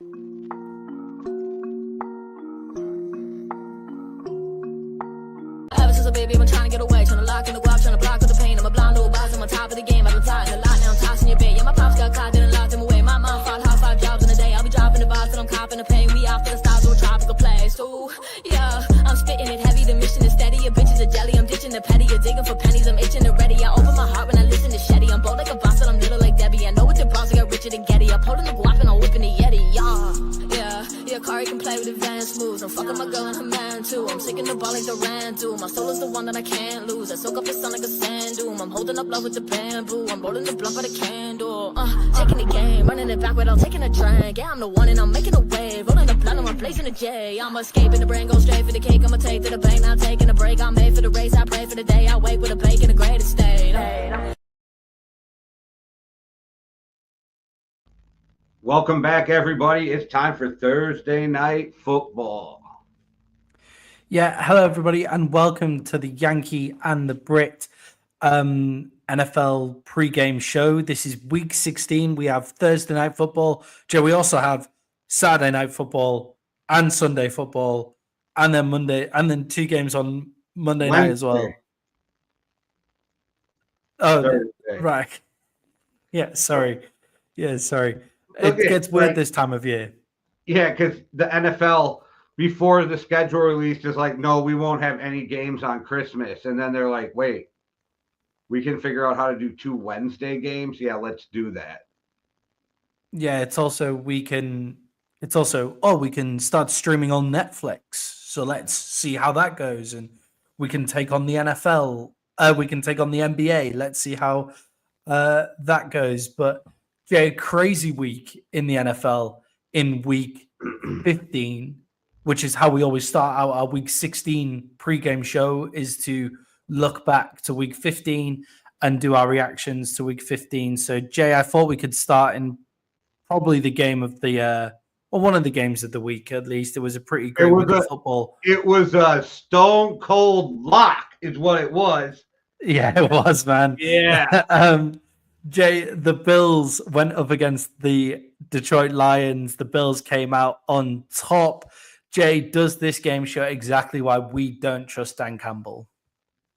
Ever since a baby, I've been trying to get away, trying to lock in the guap, trying to block with the pain. I'm a blind little boss, I'm on top of the game. I've been plotting a lot, now I'm tossing your bait. Yeah, my pops got caught, didn't lock them away. My mom fought hard 5 jobs in a day. I'll be dropping the vibes, and I'm copping the pain. We off to the stars of a tropical place. Ooh, yeah, I'm spitting it heavy, the mission is steady. Your bitch is a jelly, I'm ditching the petty. You're digging for pennies, I'm itching and ready. I open my heart when I listen to Shetty. I'm bold like a boss, but I'm little like Debbie. I know what your boss, I got Richard and Getty. I'm holding the guap and I'm whipping the Yeti, yeah, Kari can play with advanced moves. I'm fucking my girl and her man too. I'm taking the ball like the ran do. My soul is the one that I can't lose. I soak up the sun like a sand dune. I'm holding up love with the bamboo. I'm rolling the blunt by the candle. Taking the game, running it back without taking a drink. Yeah, I'm the one and I'm making a wave. Rolling the blunt and I'm blazing a J. I'm escaping the brain, go straight for the cake. I'ma take to the bank, not taking a break. I'm made for the race, I pray for the day. I wake with a bake in the greatest state. Welcome back, everybody. It's time for Thursday Night Football. Yeah, hello, everybody, and welcome to the Yankee and the Brit NFL pregame show. This is week 16. We have Thursday Night Football. Joe, we also have Saturday Night Football and Sunday Football, and then Monday, and then 2 games on Monday night as well. Oh, Thursday. Right. Yeah, sorry. It gets weird this time of year. Yeah, because the NFL, before the schedule released, is like, no, we won't have any games on Christmas. And then they're like, wait, we can figure out how to do 2 Wednesday games? Yeah, let's do that. Yeah, we can start streaming on Netflix. So let's see how that goes. And we can take on the NFL. We can take on the NBA. Let's see how that goes. But yeah, a crazy week in the NFL in week 15, which is how we always start out our week 16 pregame show, is to look back to week 15 and do our reactions to week 15. So, Jay, I thought we could start in probably the game of the one of the games of the week, at least. It was a pretty great week of football. It was a stone cold lock is what it was. Yeah, it was, man. Yeah. Jay, the Bills went up against the Detroit Lions. The Bills came out on top. Jay, does this game show exactly why we don't trust Dan Campbell?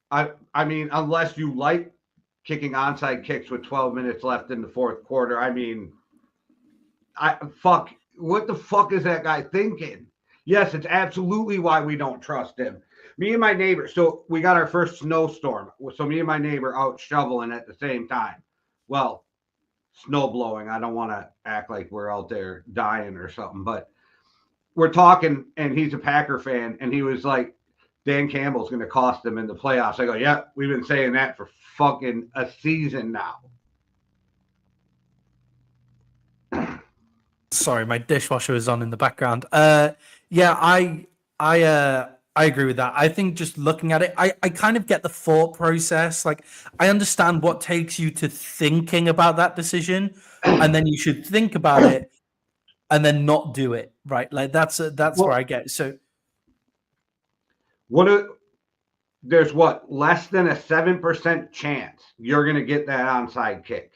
I mean, unless you like kicking onside kicks with 12 minutes left in the fourth quarter. I mean, what the fuck is that guy thinking? Yes, it's absolutely why we don't trust him. Me and my neighbor, so we got our first snowstorm. So me and my neighbor out shoveling at the same time. Well, snow blowing. I don't want to act like we're out there dying or something, but we're talking, and he's a Packer fan, and he was like, Dan Campbell's going to cost them in the playoffs. I go, yeah, we've been saying that for fucking a season now. Sorry, my dishwasher is on in the background. Yeah, I agree with that. I think just looking at it, I kind of get the thought process. Like, I understand what takes you to thinking about that decision, and then you should think about it and then not do it, right? Like, that's where I get. So there's less than a 7% chance you're going to get that onside kick.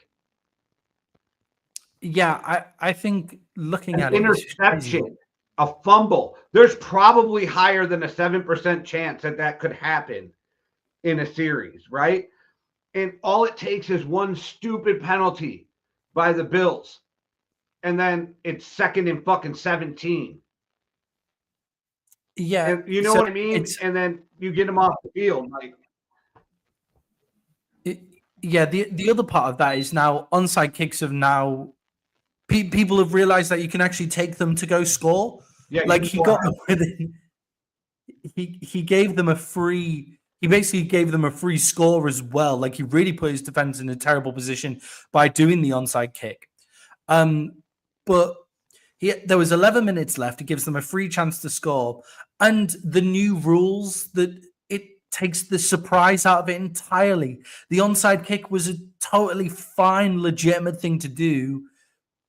Yeah, I think looking at interception, a fumble, there's probably higher than a 7% chance that could happen in a series, right? And all it takes is one stupid penalty by the Bills, and then it's 2nd and fucking 17. Yeah, and you know what I mean? And then you get them off the field. The other part of that is now onside kicks have now people have realized that you can actually take them to go score. Yeah, like he got them within. He gave them a free. He basically gave them a free score as well. Like, he really put his defense in a terrible position by doing the onside kick. But there was 11 minutes left. It gives them a free chance to score. And the new rules, that it takes the surprise out of it entirely. The onside kick was a totally fine, legitimate thing to do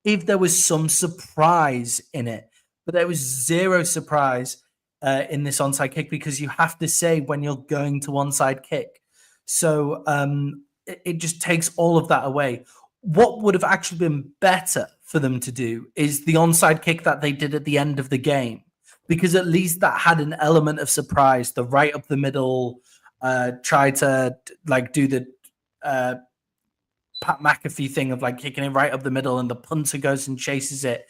if there was some surprise in it. But there was zero surprise in this onside kick, because you have to say when you're going to onside kick. So it just takes all of that away. What would have actually been better for them to do is the onside kick that they did at the end of the game, because at least that had an element of surprise. The right up the middle, try to like do the Pat McAfee thing of like kicking it right up the middle, and the punter goes and chases it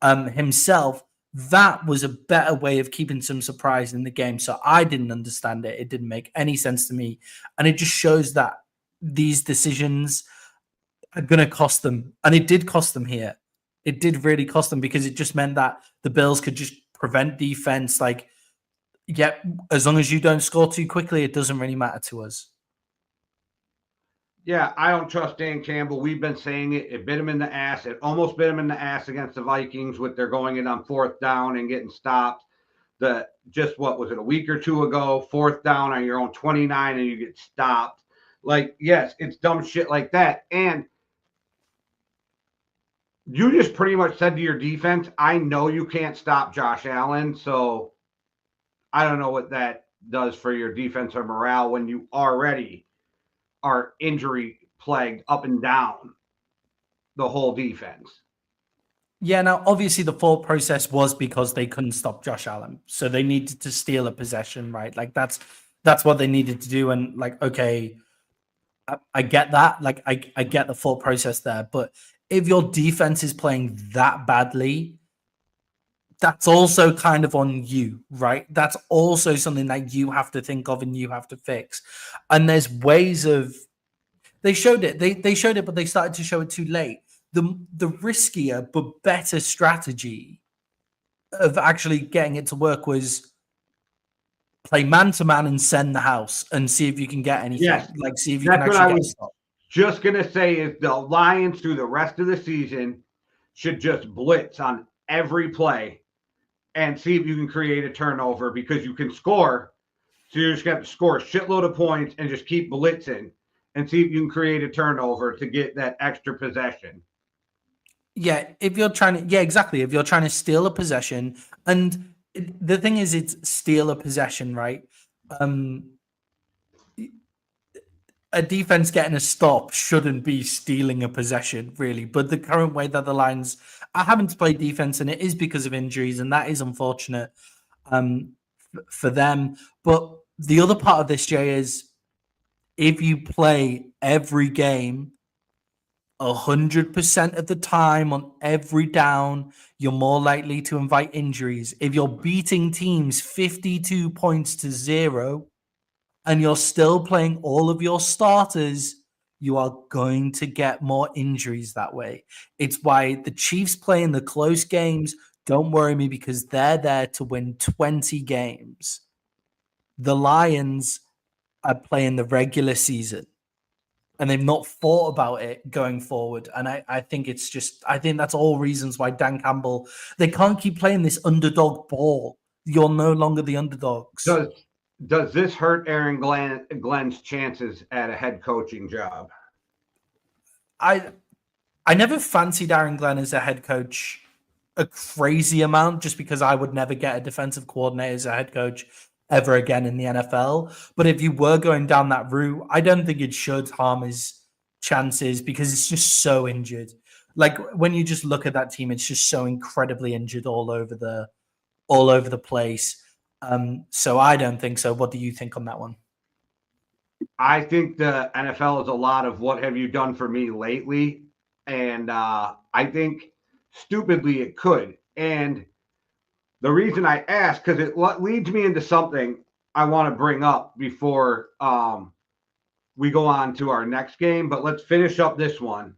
himself. That was a better way of keeping some surprise in the game. So I didn't understand it. It didn't make any sense to me. And it just shows that these decisions are going to cost them. And it did cost them here. It did really cost them, because it just meant that the Bills could just prevent defense. Like, yeah, as long as you don't score too quickly, it doesn't really matter to us. Yeah, I don't trust Dan Campbell. We've been saying it. It bit him in the ass. It almost bit him in the ass against the Vikings with their going in on 4th down and getting stopped. What was it, a week or two ago, 4th down on your own 29 and you get stopped. Like, yes, it's dumb shit like that. And you just pretty much said to your defense, I know you can't stop Josh Allen. So I don't know what that does for your defensive morale when you already are injury plagued up and down the whole defense. Yeah, now obviously the thought process was because they couldn't stop Josh Allen, so they needed to steal a possession, right? Like that's what they needed to do. And like, okay, I get that. Like I get the thought process there, but if your defense is playing that badly, that's also kind of on you, right? That's also something that you have to think of and you have to fix. And there's ways of, they showed it, they showed it, but they started to show it too late. The riskier but better strategy of actually getting it to work was play man to man and send the house and see if you can get anything. Yes, like see if you can actually get a stop. Just gonna say is the Lions through the rest of the season should just blitz on every play and see if you can create a turnover, because you can score. So you're just going to score a shitload of points and just keep blitzing and see if you can create a turnover to get that extra possession. Yeah, if you're trying to, yeah, exactly. If you're trying to steal a possession, and the thing is, it's steal a possession, right? A defense getting a stop shouldn't be stealing a possession, really. But the current way that the Lions are having to play defense, and it is because of injuries, and that is unfortunate for them. But the other part of this, Jay, is if you play every game 100% of the time on every down, you're more likely to invite injuries. If you're beating teams 52 points to 0, and you're still playing all of your starters, you are going to get more injuries that way. It's why the Chiefs play in the close games. Don't worry me, because they're there to win 20 games. The Lions are playing the regular season, and they've not thought about it going forward. And I think it's just, I think that's all reasons why Dan Campbell, they can't keep playing this underdog ball. You're no longer the underdogs. Does this hurt Aaron Glenn's chances at a head coaching job? I never fancied Aaron Glenn as a head coach a crazy amount, just because I would never get a defensive coordinator as a head coach ever again in the NFL. But if you were going down that route, I don't think it should harm his chances, because it's just so injured. Like when you just look at that team, it's just so incredibly injured all over the place. So I don't think so. What do you think on that one? I think the NFL is a lot of what have you done for me lately? And I think stupidly it could. And the reason I ask, because it leads me into something I want to bring up before we go on to our next game. But let's finish up this one.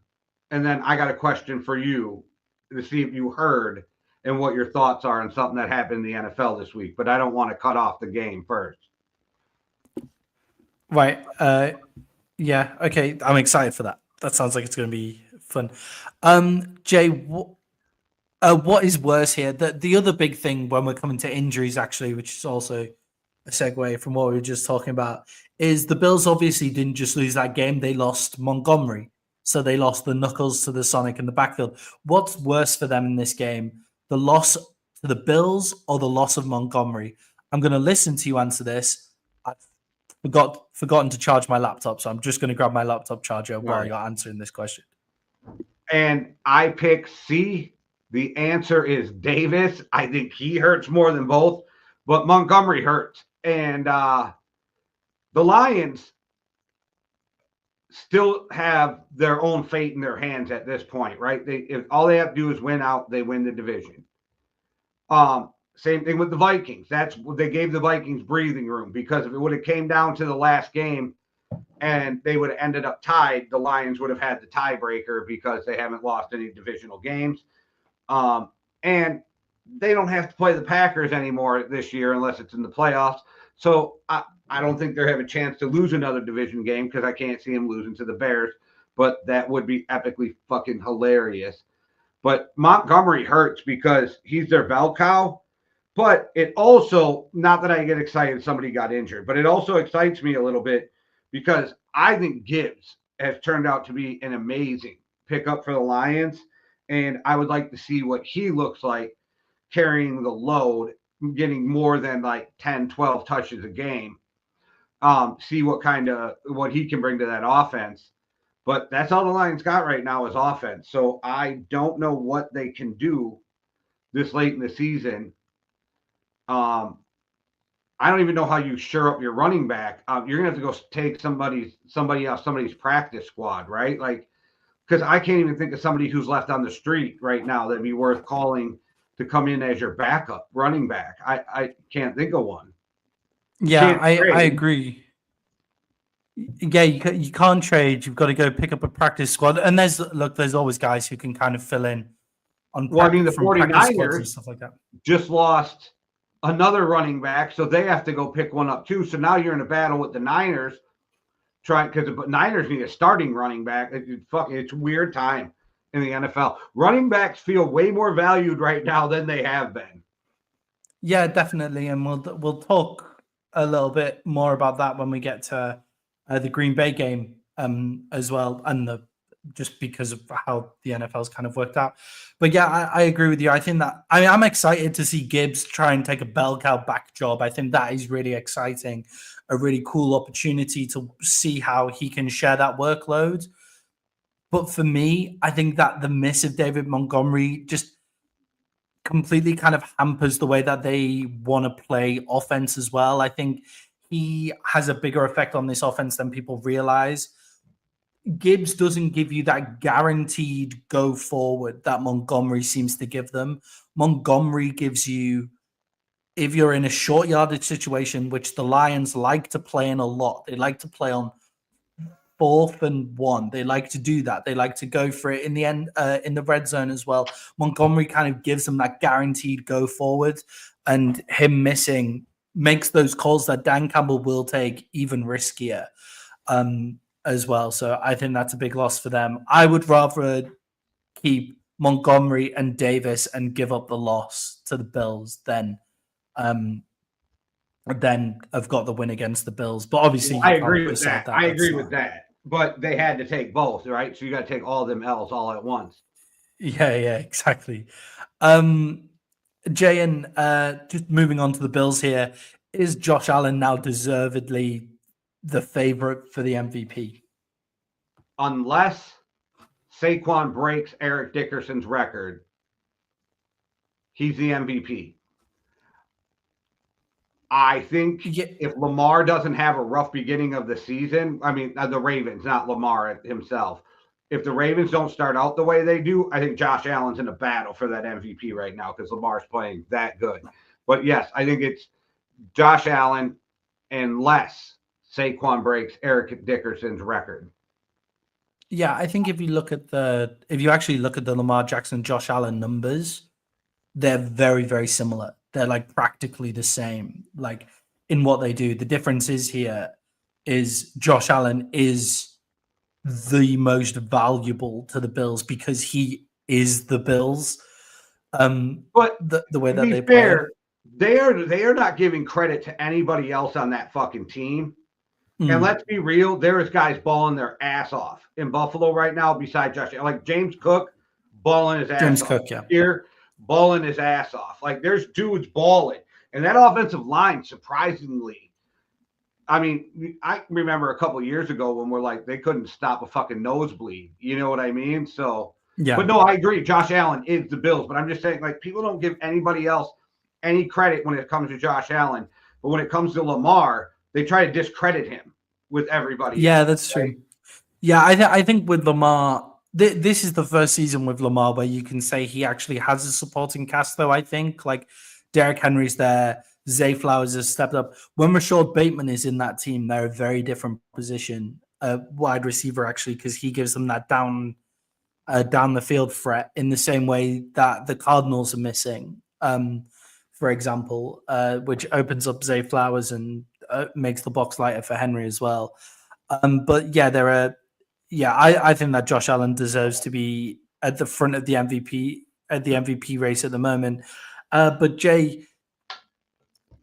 And then I got a question for you to see if you heard and what your thoughts are on something that happened in the NFL this week. But I don't want to cut off the game first. Right. Yeah. Okay. I'm excited for that. That sounds like it's going to be fun. Jay, what is worse here? The other big thing when we're coming to injuries, actually, which is also a segue from what we were just talking about, is the Bills obviously didn't just lose that game. They lost Montgomery. So they lost the knuckles to the Sonic in the backfield. What's worse for them in this game? The loss to the Bills or the loss of Montgomery? I'm going to listen to you answer this. I've forgotten to charge my laptop, so I'm just going to grab my laptop charger while you're answering this question. And I pick C. The answer is Davis. I think he hurts more than both, but Montgomery hurts. And the Lions still have their own fate in their hands at this point, right? If all they have to do is win out, they win the division. Same thing with the Vikings. That's what they gave the Vikings breathing room, because if it would have came down to the last game and they would have ended up tied, the Lions would have had the tiebreaker because they haven't lost any divisional games. And they don't have to play the Packers anymore this year unless it's in the playoffs. So I don't think they have a chance to lose another division game, because I can't see them losing to the Bears, but that would be epically fucking hilarious. But Montgomery hurts because he's their bell cow. But it also, not that I get excited somebody got injured, but it also excites me a little bit because I think Gibbs has turned out to be an amazing pickup for the Lions. And I would like to see what he looks like carrying the load, getting more than like 10, 12 touches a game. See what he can bring to that offense. But that's all the Lions got right now is offense. So I don't know what they can do this late in the season. I don't even know how you shore up your running back. You're gonna have to go take somebody else, somebody's practice squad, right? Like, because I can't even think of somebody who's left on the street right now that'd be worth calling to come in as your backup running back. I can't think of one. Yeah, I agree. Yeah, you can't trade. You've got to go pick up a practice squad. And there's always guys who can kind of fill in on the 49ers and stuff like that. Just lost another running back, so they have to go pick one up too. So now you're in a battle with the Niners, because the Niners need a starting running back. It's a weird time in the NFL. Running backs feel way more valued right now than they have been. Yeah, definitely, and we'll talk a little bit more about that when we get to the Green Bay game as well, and just because of how the NFL's kind of worked out. But yeah, I agree with you. I think that I'm excited to see Gibbs try and take a bell cow back job. I think that is really exciting, a really cool opportunity to see how he can share that workload. But for me, I think that the miss of David Montgomery just completely kind of hampers the way that they want to play offense as well. I think he has a bigger effect on this offense than people realize. Gibbs doesn't give you that guaranteed go forward that Montgomery seems to give them. Montgomery gives you, if you're in a short yardage situation, which the Lions like to play in a lot, they like to play on 4th and 1. They like to do that. They like to go for it in the end, in the red zone as well. Montgomery kind of gives them that guaranteed go forward, and him missing makes those calls that Dan Campbell will take even riskier as well. So I think that's a big loss for them. I would rather keep Montgomery and Davis and give up the loss to the Bills than have got the win against the Bills. But obviously, I agree with that. I agree with that. But they had to take both, right? So you got to take all them L's all at once. Yeah, exactly. Jay, and just moving on to the Bills here, is Josh Allen now deservedly the favorite for the MVP? Unless Saquon breaks Eric Dickerson's record, he's the MVP. I think if Lamar doesn't have a rough beginning of the season, I mean, the Ravens, not Lamar himself. If the Ravens don't start out the way they do, I think Josh Allen's in a battle for that MVP right now because Lamar's playing that good. But yes, I think it's Josh Allen unless Saquon breaks Eric Dickerson's record. Yeah, I think if you actually look at the Lamar Jackson, Josh Allen numbers, they're very, very similar. They're like practically the same, like in what they do. The difference is here is Josh Allen is the most valuable to the Bills because he is the Bills. But the way that they play, they are not giving credit to anybody else on that fucking team. And let's be real, there is guys balling their ass off in Buffalo right now besides Josh. Like James Cook balling his ass off. Here, balling his ass off. Like there's dudes balling. And that offensive line, surprisingly, I mean, I remember a couple of years ago when we're like, they couldn't stop a fucking nosebleed. You know what I mean? So Yeah. But no, I agree. Josh Allen is the Bills, but I'm just saying, like, people don't give anybody else any credit when it comes to Josh Allen, but when it comes to Lamar, they try to discredit him with everybody else. That's right? true. Yeah, I think with Lamar, this is the first season with Lamar where you can say he actually has a supporting cast, though, I think. Like, Derrick Henry's there, Zay Flowers has stepped up. When Rashad Bateman is in that team, they're a very different position, wide receiver, actually, because he gives them that down the field threat in the same way that the Cardinals are missing, for example, which opens up Zay Flowers and makes the box lighter for Henry as well. But yeah, I think that Josh Allen deserves to be at the front of the MVP race at the moment. But Jay,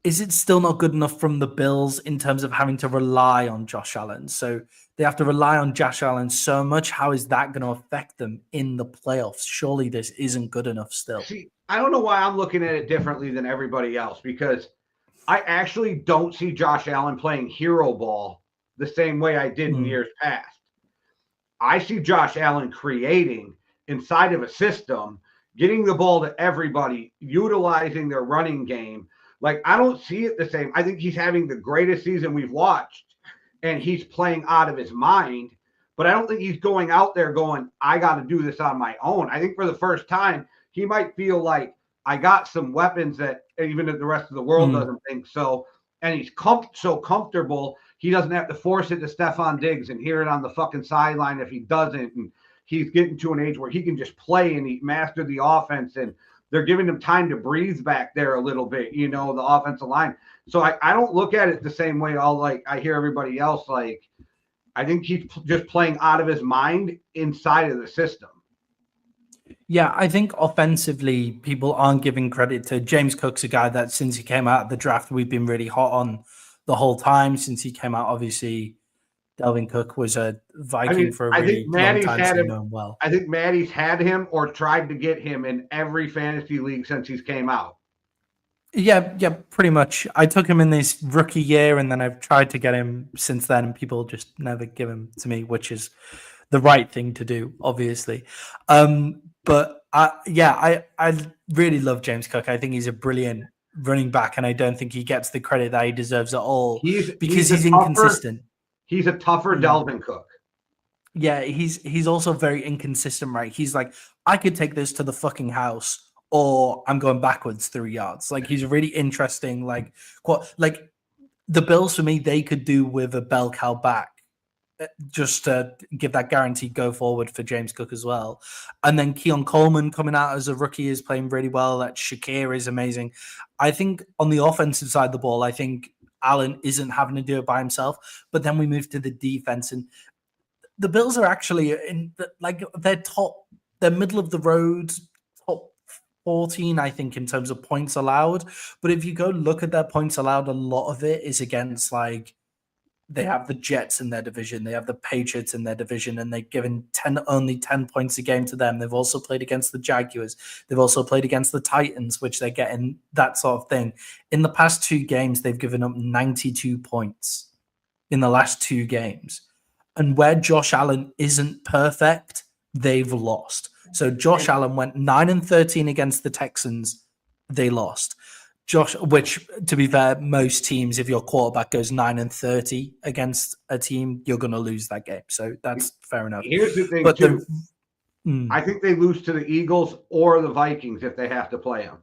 is it still not good enough from the Bills in terms of having to rely on Josh Allen? So they have to rely on Josh Allen so much. How is that going to affect them in the playoffs? Surely this isn't good enough still. See, I don't know why I'm looking at it differently than everybody else, because I actually don't see Josh Allen playing hero ball the same way I did in years past. I see Josh Allen creating inside of a system, getting the ball to everybody, utilizing their running game. Like, I don't see it the same. I think he's having the greatest season we've watched, and he's playing out of his mind. But I don't think he's going out there going, I got to do this on my own. I think for the first time, he might feel like, I got some weapons that even if the rest of the world doesn't think so. And he's so comfortable, he doesn't have to force it to Stephon Diggs and hear it on the fucking sideline if he doesn't. And he's getting to an age where he can just play and he master the offense, and they're giving him time to breathe back there a little bit, the offensive line. So I don't look at it the same way. I hear everybody else. Like, I think he's just playing out of his mind inside of the system. Yeah, I think offensively, people aren't giving credit to James Cook's a guy that since he came out of the draft, we've been really hot on the whole time. Since he came out, obviously, Dalvin Cook was a Viking for a really long time, so you know him well. I think Maddie's had him or tried to get him in every fantasy league since he's came out. Yeah, pretty much. I took him in this rookie year, and then I've tried to get him since then, and people just never give him to me, which is the right thing to do, obviously. But I really love James Cook. I think he's a brilliant running back, and I don't think he gets the credit that he deserves at all because he's inconsistent. He's a tougher Dalvin Cook. Yeah, he's also very inconsistent, right? He's like, I could take this to the fucking house, or I'm going backwards 3 yards. Like, he's really interesting. Like the Bills, for me, they could do with a bell cow back, just to give that guaranteed go forward for James Cook as well. And then Keon Coleman coming out as a rookie is playing really well. That Shakir is amazing. I think on the offensive side of the ball, I think Allen isn't having to do it by himself. But then we move to the defense, and the Bills are actually in they're middle of the road, top 14, I think, in terms of points allowed. But if you go look at their points allowed, a lot of it is against, like, they have the Jets in their division, they have the Patriots in their division, and they've given only 10 points a game to them. They've also played against the Jaguars. They've also played against the Titans, which they're getting that sort of thing. In the past 2 games, they've given up 92 points in the last 2 games. And where Josh Allen isn't perfect, they've lost. So Josh Allen went 9-13 against the Texans. They lost. Which, to be fair, most teams, if your quarterback goes 9-30 against a team, you're going to lose that game. So that's fair enough. Here's the thing, too. I think they lose to the Eagles or the Vikings if they have to play them.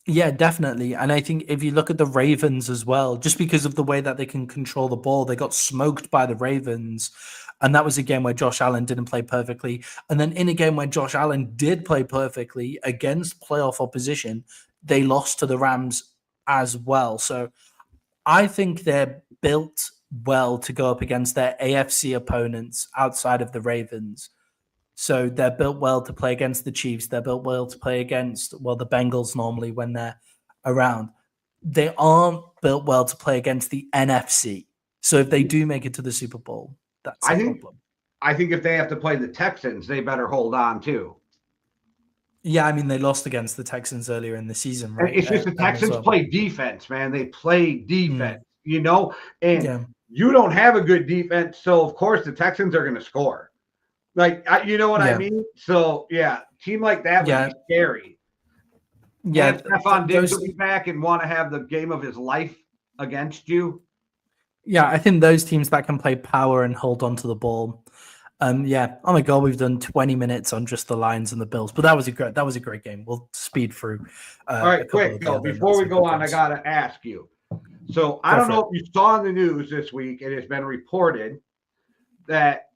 Yeah, definitely. And I think if you look at the Ravens as well, just because of the way that they can control the ball, they got smoked by the Ravens. And that was a game where Josh Allen didn't play perfectly. And then in a game where Josh Allen did play perfectly against playoff opposition, they lost to the Rams as well. So I think they're built well to go up against their AFC opponents outside of the Ravens. So they're built well to play against the Chiefs. They're built well to play against, the Bengals normally when they're around. They aren't built well to play against the NFC. So if they do make it to the Super Bowl, that's a problem. I think if they have to play the Texans, they better hold on too. Yeah, I mean, they lost against the Texans earlier in the season, right? It's just the Texans play defense, man. They play defense, and you don't have a good defense, so of course the Texans are going to score. Like, you know what I Yeah. mean? So, yeah, team like that would Yeah. be scary. Yeah. And Stephon Diggs Those. will be back and want to have the game of his life against you. Yeah, I think those teams that can play power and hold on to the ball. Yeah. Oh my God, we've done 20 minutes on just the Lions and the Bills, but that was a great game. We'll speed through All a right, couple quick of the though, other before not we so go good on, I games. gotta ask you. So I Go don't for know it. if you saw in the news this week, it has been reported that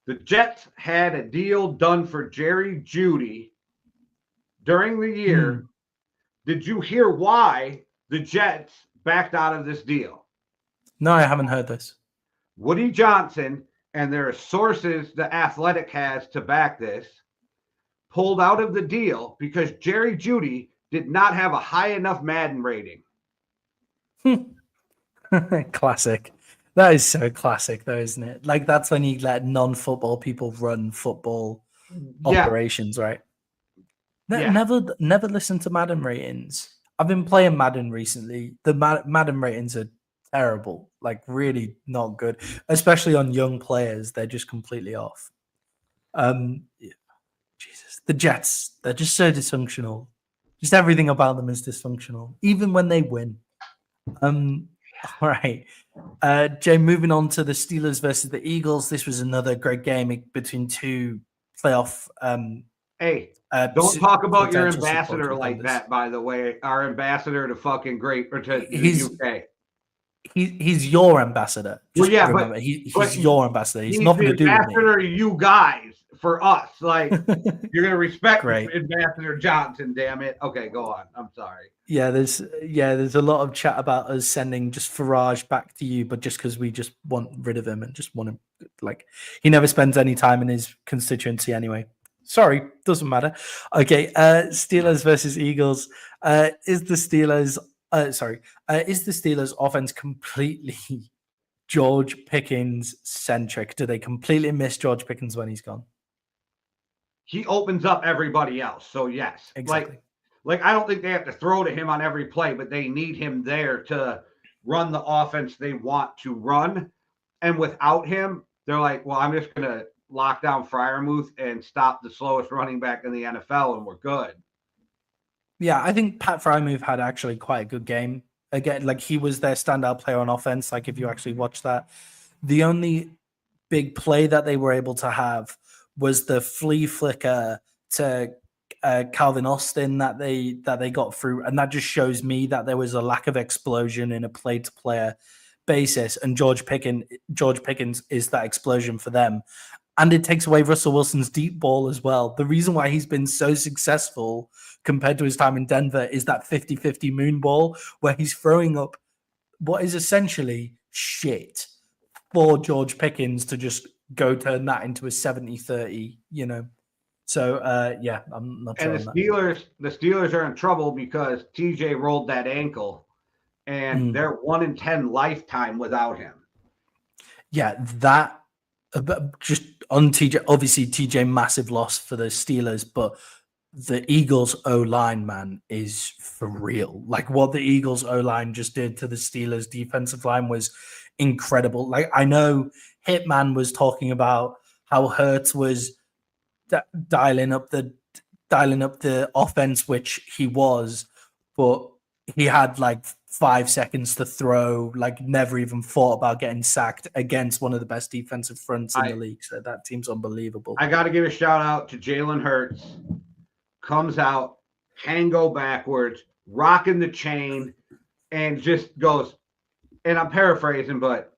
the Jets had a deal done for Jerry Jeudy during the year. Did you hear why the Jets backed out of this deal? No, I haven't heard this. Woody Johnson, and there are sources the Athletic has to back this, pulled out of the deal because Jerry Jeudy did not have a high enough Madden rating. Classic. That is so classic, though, isn't it? Like that's when you let non-football people run football Yeah, operations, right? yeah. Never listen to Madden ratings. I've been playing Madden recently. The Madden ratings are terrible, like really not good, especially on young players. They're just completely off. Yeah, Jesus, the Jets, they're just so dysfunctional. Just everything about them is dysfunctional, even when they win. All right. Jay, moving on to the Steelers versus the Eagles. This was another great game between two playoff Hey, don't talk about your potential Super Bowl ambassador like contenders. that, by the way. Our ambassador to fucking to the He's UK. he's your ambassador. Well, Just yeah, remember, but he's your ambassador. He's he's nothing the to do with me. ambassador to you guys for us. Like, you're gonna respect Great. Ambassador Johnson, damn it. Okay, go on. I'm sorry. There's a lot of chat about us sending just Farage back to you, but just because we just want rid of him and just want him, like he never spends any time in his constituency anyway. Sorry, doesn't matter. Okay, Steelers versus Eagles. Is the Steelers offense completely George Pickens centric? Do they completely miss George Pickens when he's gone? He opens up everybody else. So yes. Exactly. Like I don't think they have to throw to him on every play, but they need him there to run the offense they want to run. And without him, they're like, well, I'm just gonna lock down Freiermuth and stop the slowest running back in the NFL, and we're good. Yeah, I think Pat Freiermuth had actually quite a good game. Again, like he was their standout player on offense. Like if you actually watch that, the only big play that they were able to have was the flea flicker to Calvin Austin that they got through, and that just shows me that there was a lack of explosion in a play-to-player basis. And George Pickens is that explosion for them. And it takes away Russell Wilson's deep ball as well. The reason why he's been so successful compared to his time in Denver is that 50-50 moon ball where he's throwing up what is essentially shit for George Pickens to just go turn that into a 70-30, you know. So, yeah, I'm not sure And on the Steelers are in trouble because TJ rolled that ankle, and they're 1-10 lifetime without him. Yeah, that just on TJ. Obviously, TJ massive loss for the Steelers, but the Eagles O-line, man, is for real. Like what the Eagles O-line just did to the Steelers defensive line was incredible. Like I know Hitman was talking about how Hurts was dialing up the offense, which he was, but he had like 5 seconds to throw, like never even thought about getting sacked against one of the best defensive fronts in the league. So that team's unbelievable. I got to give a shout out to Jalen Hurts. Comes out, can go backwards, rocking the chain, and just goes, and I'm paraphrasing, but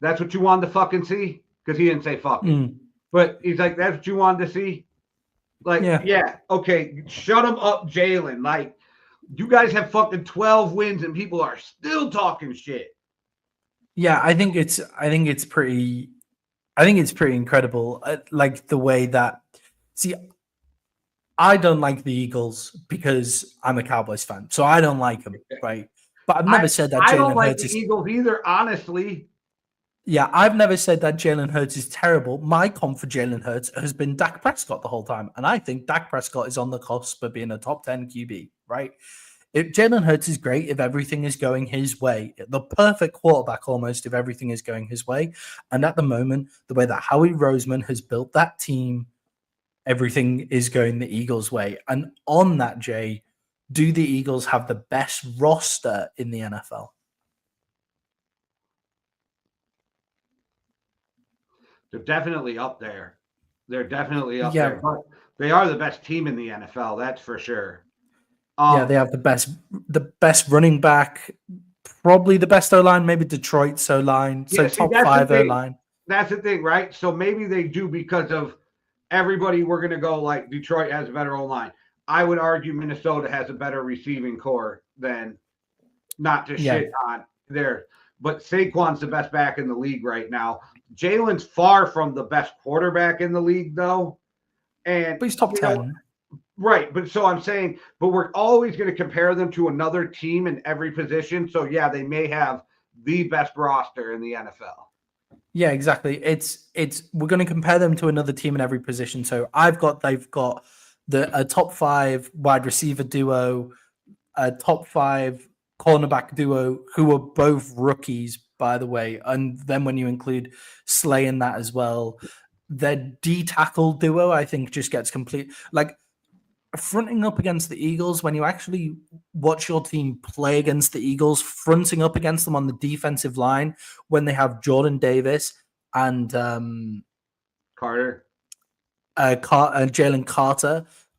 that's what you wanted to fucking see? Because he didn't say fucking. But he's like, that's what you wanted to see? Like, yeah, okay, shut him up, Jalen. Like, you guys have fucking 12 wins and people are still talking shit. Yeah, I think it's pretty incredible. Like the way that, see, I don't like the Eagles because I'm a Cowboys fan, so I don't like them, right? But I've never said that Jalen Hurts I don't like the Eagles either, honestly. Yeah, I've never said that Jalen Hurts is terrible. My comp for Jalen Hurts has been Dak Prescott the whole time, and I think Dak Prescott is on the cusp of being a top 10 QB, right? Jalen Hurts is great if everything is going his way. The perfect quarterback almost if everything is going his way. And at the moment, the way that Howie Roseman has built that team, everything is going the Eagles' way. And on that, Jay, do the Eagles have the best roster in the NFL? They're definitely up there. They're definitely up Yeah. there. But they are the best team in the NFL, that's for sure. Yeah, they have the best running back, probably the best O-line, maybe Detroit's O-line. So top 5 O-line. That's the thing, right? So maybe they do because of everybody. We're going to go like Detroit has a better O-line. I would argue Minnesota has a better receiving core than, not to shit on there. But Saquon's the best back in the league right now. Jalen's far from the best quarterback in the league, though. But he's top 10. Right. But so I'm saying, but we're always going to compare them to another team in every position. So, yeah, they may have the best roster in the NFL. Yeah, exactly. We're going to compare them to another team in every position. So they've got a top 5 wide receiver duo, a top 5 cornerback duo who are both rookies, by the way. And then when you include Slay in that as well, their D tackle duo, I think, just gets complete. Like fronting up against the Eagles, when you actually watch your team play against the Eagles, fronting up against them on the defensive line, when they have Jordan Davis and Jalen Carter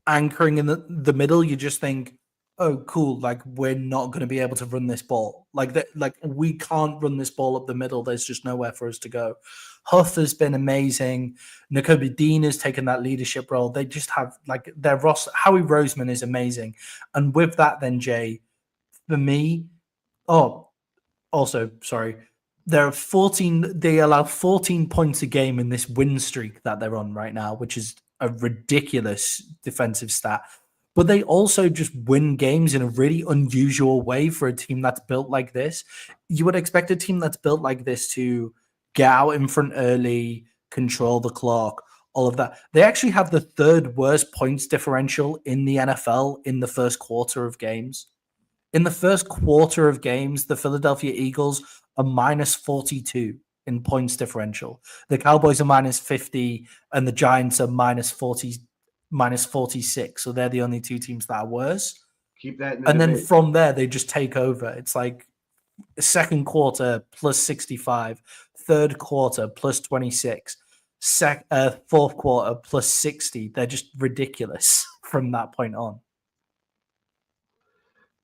anchoring in the middle, you just think, oh, cool. Like, we're not going to be able to run this ball. Like we can't run this ball up the middle. There's just nowhere for us to go. Huff has been amazing. Nakobe Dean has taken that leadership role. They just have, like, their roster. Howie Roseman is amazing. And with that, then, Jay, for me, they allow 14 points a game in this win streak that they're on right now, which is a ridiculous defensive stat. But they also just win games in a really unusual way for a team that's built like this. You would expect a team that's built like this to get out in front early, control the clock, all of that. They actually have the 3rd worst points differential in the NFL in the first quarter of games. In the first quarter of games, the Philadelphia Eagles are minus 42 in points differential. The Cowboys are minus 50 and the Giants are minus 46. So they're the only 2 teams that are worse. Keep that in the and debate. Then from there, they just take over. It's like second quarter plus 65, third quarter plus 26, fourth quarter plus 60. They're just ridiculous from that point on.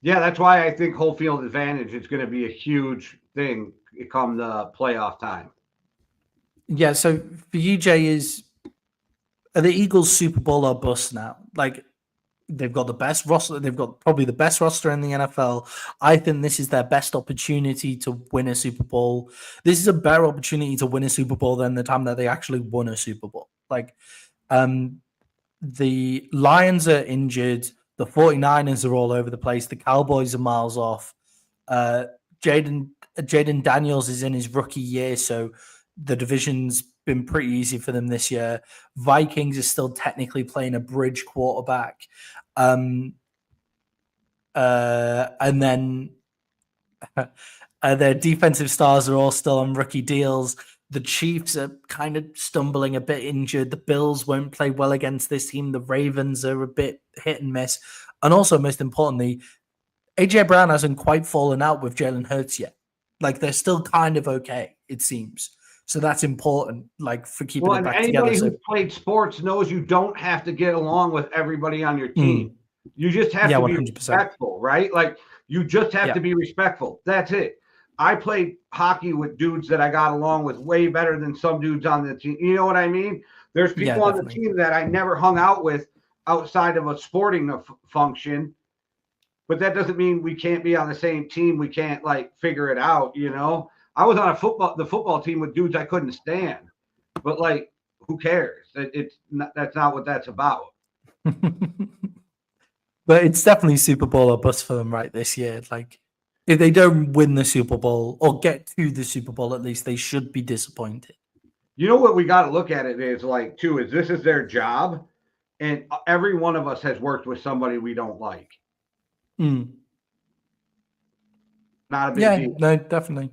Yeah, that's why I think home field advantage is going to be a huge thing come the playoff time. Yeah, so for you, Jay, are the Eagles Super Bowl or bust now? Like, they've got the best roster. They've got probably the best roster in the NFL. I think this is their best opportunity to win a Super Bowl. This is a better opportunity to win a Super Bowl than the time that they actually won a Super Bowl. Like, the Lions are injured. The 49ers are all over the place. The Cowboys are miles off. Jaden Daniels is in his rookie year, so the division's been pretty easy for them this year. Vikings is still technically playing a bridge quarterback. And then their defensive stars are all still on rookie deals. The Chiefs are kind of stumbling, a bit injured. The Bills won't play well against this team. The Ravens are a bit hit and miss. And also, most importantly, AJ Brown hasn't quite fallen out with Jalen Hurts yet. Like, they're still kind of okay, it seems. So that's important, like, for keeping it back together. Anybody who's played sports knows you don't have to get along with everybody on your team. You just have to 100%. be respectful, right? Like, you just have to be respectful. That's it. I played hockey with dudes that I got along with way better than some dudes on the team. You know what I mean? There's people on the team that I never hung out with outside of a sporting function. But that doesn't mean we can't be on the same team. We can't, like, figure it out, you know? I was on the football team with dudes I couldn't stand. But, like, who cares? That's not what that's about. But it's definitely Super Bowl or bust for them right this year. Like, if they don't win the Super Bowl or get to the Super Bowl, at least they should be disappointed. You know what we got to look at it is, like, too, is this is their job. And every one of us has worked with somebody we don't like. Not a big Yeah, deal. no, definitely.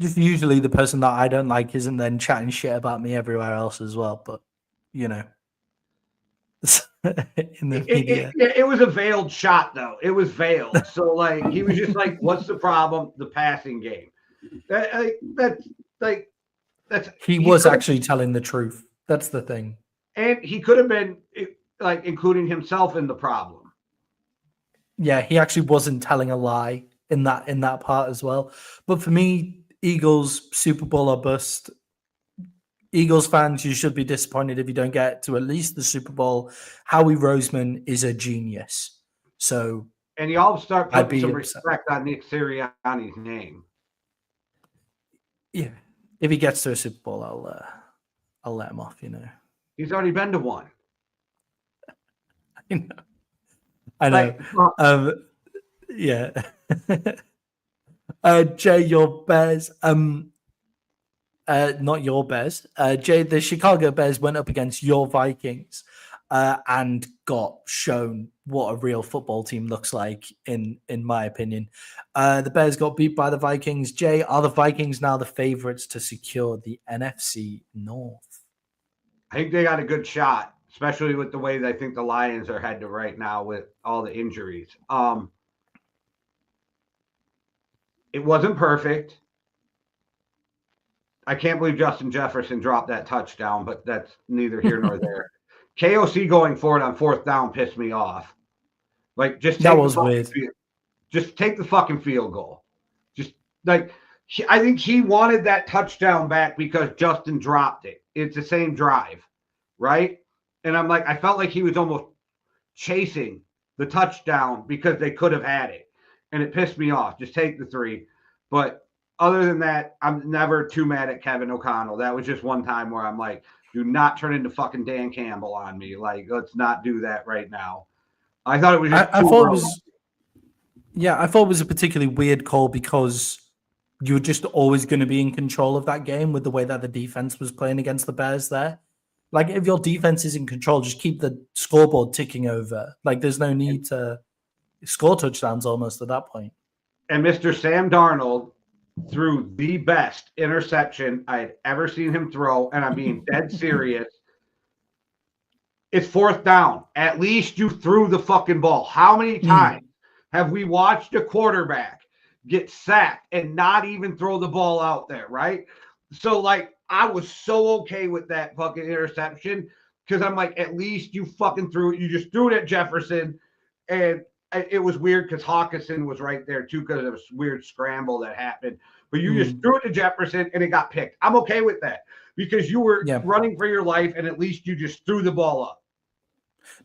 Just usually the person that I don't like isn't then chatting shit about me everywhere else as well. But you know, in the media, It was a veiled shot, though. It was veiled. So, like, he was just like, "What's the problem? The passing game." he was actually telling the truth. That's the thing. And he could have been like including himself in the problem. Yeah, he actually wasn't telling a lie in that part as well. But for me, Eagles Super Bowl or bust. Eagles fans, you should be disappointed if you don't get to at least the Super Bowl. Howie Roseman is a genius. So, and you all start putting some upset. respect on Nick Sirianni's name. Yeah, if he gets to a Super Bowl, I'll let him off. You know, he's already been to one. I know. Yeah. Jay, your Bears. Not your Bears. Jay, the Chicago Bears went up against your Vikings and got shown what a real football team looks like, in my opinion. The Bears got beat by the Vikings. Jay, are the Vikings now the favorites to secure the NFC North? I think they got a good shot, especially with the way I think the Lions are headed right now with all the injuries. It wasn't perfect. I can't believe Justin Jefferson dropped that touchdown, but that's neither here nor there. KOC going for it on fourth down pissed me off. Like, just take that was weird. Just take the fucking field goal. Just like, I think he wanted that touchdown back because Justin dropped it. It's the same drive, right? And I'm like, I felt like he was almost chasing the touchdown because they could have had it. And it pissed me off. Just take the 3. But other than that, I'm never too mad at Kevin O'Connell. That was just one time where I'm like, do not turn into fucking Dan Campbell on me. Like, let's not do that right now. I thought it was just I thought it was a particularly weird call because you were just always going to be in control of that game with the way that the defense was playing against the Bears there. Like, if your defense is in control, just keep the scoreboard ticking over. Like, there's no need to score touchdowns almost at that point. And Mr. Sam Darnold threw the best interception I had ever seen him throw, and I'm being dead serious. It's fourth down. At least you threw the fucking ball. How many times have we watched a quarterback get sacked and not even throw the ball out there, right? So, like, I was so okay with that fucking interception because I'm like, at least you fucking threw it. You just threw it at Jefferson, and it was weird because Hawkinson was right there too because of a weird scramble that happened. But you just threw it to Jefferson and it got picked. I'm okay with that because you were running for your life and at least you just threw the ball up.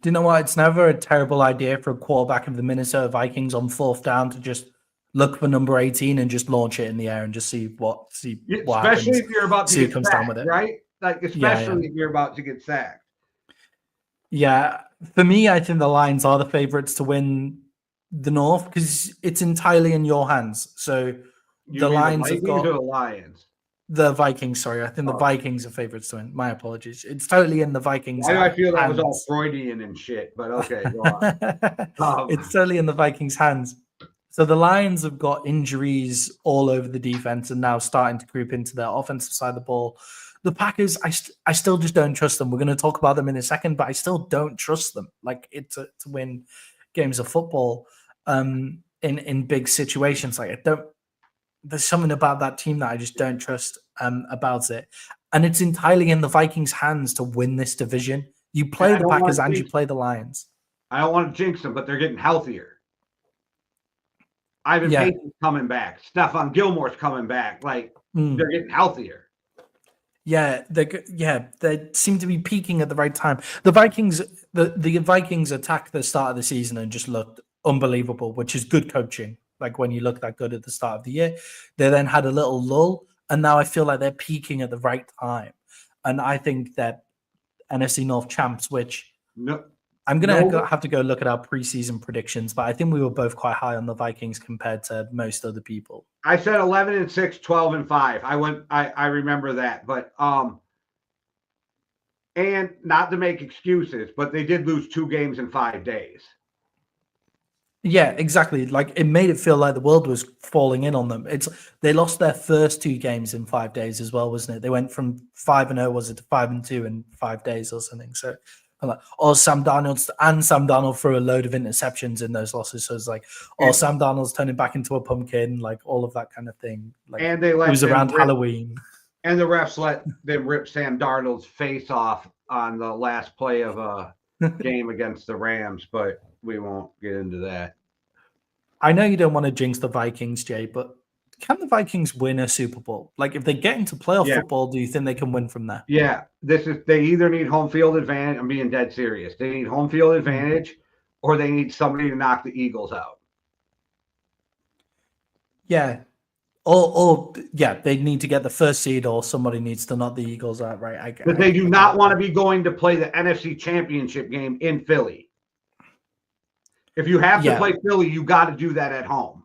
Do you know what? It's never a terrible idea for a quarterback of the Minnesota Vikings on fourth down to just look for number 18 and just launch it in the air and just see what especially happens. If you're about to get sacked, with it. Right? Like, especially if you're about to get sacked. Yeah. For me, I think the Lions are the favorites to win the North because it's entirely in your hands. So the Lions have got the Lions. The Vikings, sorry. I think the Vikings are favorites to win. My apologies. It's totally in the Vikings' Why do I feel hands. That was all Freudian and shit? But okay, go on. It's totally in the Vikings' hands. So the Lions have got injuries all over the defense and now starting to creep into their offensive side of the ball. The Packers, I still just don't trust them. We're going to talk about them in a second, but I still don't trust them. Like, to win games of football in big situations. Like, there's something about that team that I just don't trust about it. And it's entirely in the Vikings' hands to win this division. You play the Packers and you play the Lions. I don't want to jinx them, but they're getting healthier. Ivan Pace's coming back. Stephon Gilmore's coming back. Like, they're getting healthier. Yeah, they seem to be peaking at the right time. The Vikings, the Vikings attacked the start of the season and just looked unbelievable, which is good coaching. Like, when you look that good at the start of the year, they then had a little lull, and now I feel like they're peaking at the right time. And I think that NFC North champs, which I'm going to have to go look at our preseason predictions, but I think we were both quite high on the Vikings compared to most other people. I said 11-6, 12-5. I remember that, but and not to make excuses, but they did lose 2 games in 5 days. Yeah, exactly. Like it made it feel like the world was falling in on them. They lost their first 2 games in 5 days as well, wasn't it? They went from 5-0, was it, to 5-2 in 5 days or something. So I'm like, Sam Darnold threw a load of interceptions in those losses. So it's like, Sam Darnold's turning back into a pumpkin, like all of that kind of thing. Like and they it was around Halloween. And the refs let them rip Sam Darnold's face off on the last play of a game against the Rams, but we won't get into that. I know you don't want to jinx the Vikings, Jay, but can the Vikings win a Super Bowl? Like, if they get into playoff football, do you think they can win from there? Yeah, they either need home field advantage. I'm being dead serious. They need home field advantage, or they need somebody to knock the Eagles out. Yeah. They need to get the first seed, or somebody needs to knock the Eagles out, right? But they do not want to be going to play the NFC Championship game in Philly. If you have to play Philly, you got to do that at home.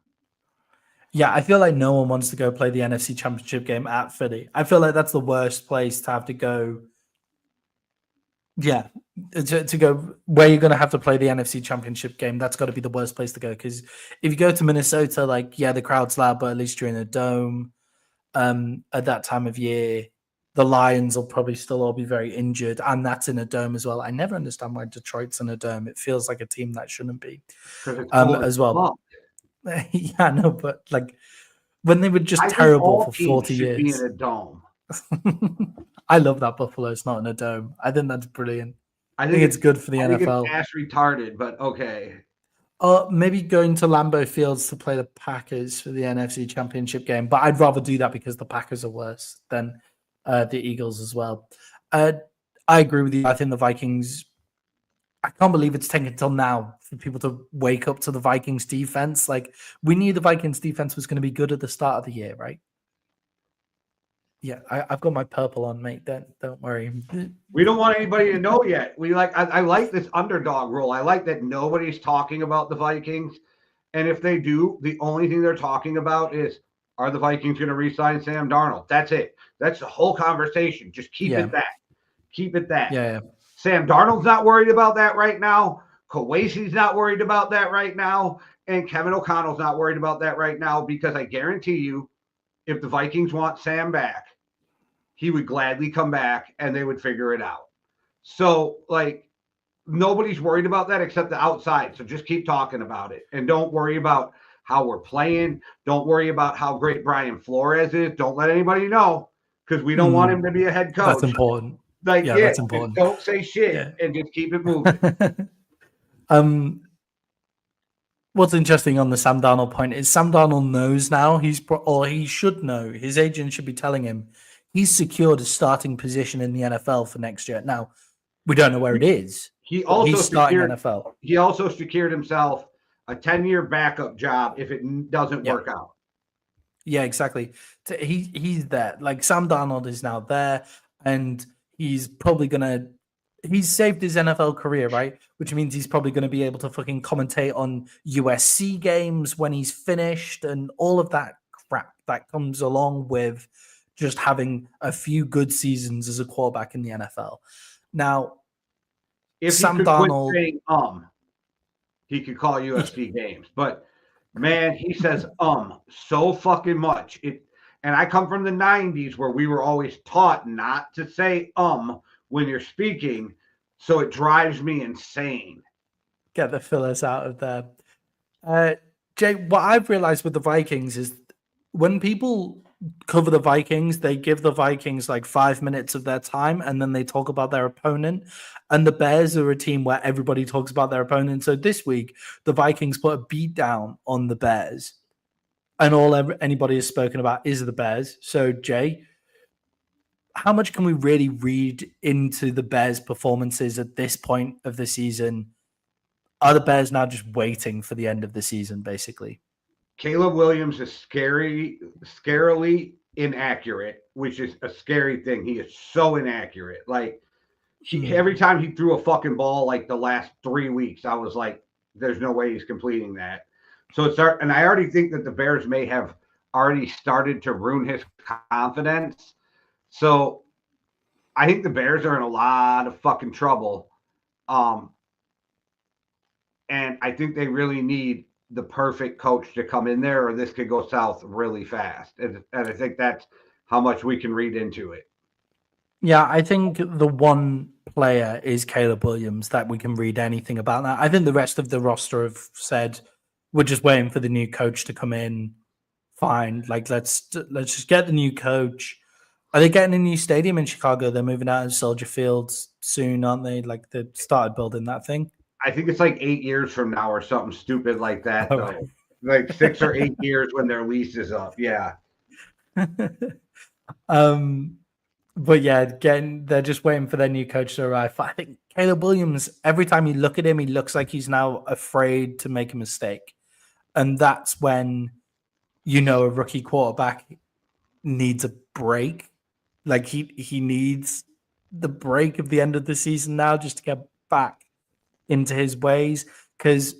Yeah, I feel like no one wants to go play the NFC Championship game at Philly. I feel like that's the worst place to have to go. Yeah, to go where you're going to have to play the NFC Championship game. That's got to be the worst place to go, because if you go to Minnesota, like, yeah, the crowd's loud, but at least you're in a dome. At that time of year, the Lions will probably still all be very injured, and that's in a dome as well. I never understand why Detroit's in a dome. It feels like a team that shouldn't be, as well. Yeah, no, but like when they were just terrible for 40 years. Be in a dome. I love that Buffalo's not in a dome. I think that's brilliant. I think it's good for the NFL. It's ass retarded, but okay. Maybe going to Lambeau Fields to play the Packers for the NFC Championship game, but I'd rather do that because the Packers are worse than the Eagles as well. I agree with you. I think the Vikings, I can't believe it's taken until now for people to wake up to the Vikings defense. Like, we knew the Vikings defense was going to be good at the start of the year, right? Yeah, I've got my purple on, mate. Don't worry. We don't want anybody to know yet. I like this underdog rule. I like that nobody's talking about the Vikings. And if they do, the only thing they're talking about is, are the Vikings going to re-sign Sam Darnold? That's it. That's the whole conversation. Just keep it that. Keep it that. Yeah. Sam Darnold's not worried about that right now. Kawasi's not worried about that right now. And Kevin O'Connell's not worried about that right now, because I guarantee you, if the Vikings want Sam back, he would gladly come back and they would figure it out. So, like, nobody's worried about that except the outside. So just keep talking about it. And don't worry about how we're playing. Don't worry about how great Brian Flores is. Don't let anybody know, because we don't want him to be a head coach. That's important. Like, that's important. Don't say shit and just keep it moving. What's interesting on the Sam Darnold point is Sam Darnold knows now, he should know, his agent should be telling him he's secured a starting position in the NFL for next year. Now, we don't know where it is. He's starting NFL. He also secured himself a 10-year backup job if it doesn't work out. Yeah, exactly. He's there. Like, Sam Darnold is now there, and he's probably he's saved his NFL career, right? Which means he's probably going to be able to fucking commentate on USC games when he's finished, and all of that crap that comes along with just having a few good seasons as a quarterback in the NFL. Now, if Sam he could Darnold, quit saying he could call USC games, but man, he says so fucking much. And I come from the 90s where we were always taught not to say when you're speaking, so it drives me insane. Get the fillers out of there. Jay, what I've realized with the Vikings is when people cover the Vikings, they give the Vikings like 5 minutes of their time, and then they talk about their opponent. And the Bears are a team where everybody talks about their opponent. So this week, the Vikings put a beat down on the Bears, and all anybody has spoken about is the Bears. So, Jay, how much can we really read into the Bears' performances at this point of the season? Are the Bears now just waiting for the end of the season, basically? Caleb Williams is scarily inaccurate, which is a scary thing. He is so inaccurate. Like, every time he threw a fucking ball, like the last 3 weeks, I was like, there's no way he's completing that. So and I already think that the Bears may have already started to ruin his confidence. So I think the Bears are in a lot of fucking trouble. And I think they really need the perfect coach to come in there, or this could go south really fast. And I think that's how much we can read into it. Yeah, I think the one player is Caleb Williams that we can read anything about that. I think the rest of the roster have said we're just waiting for the new coach to come in. Fine, like let's just get the new coach. Are they getting a new stadium in Chicago? They're moving out of Soldier Field soon, aren't they? Like they started building that thing. I think it's like 8 years from now or something stupid like that, Oh, though. Like 6 or 8 years when their lease is up. Yeah. But yeah, again, they're just waiting for their new coach to arrive. I think Caleb Williams, every time you look at him, he looks like he's now afraid to make a mistake. And that's when, a rookie quarterback needs a break. Like he needs the break of the end of the season now just to get back into his ways. Because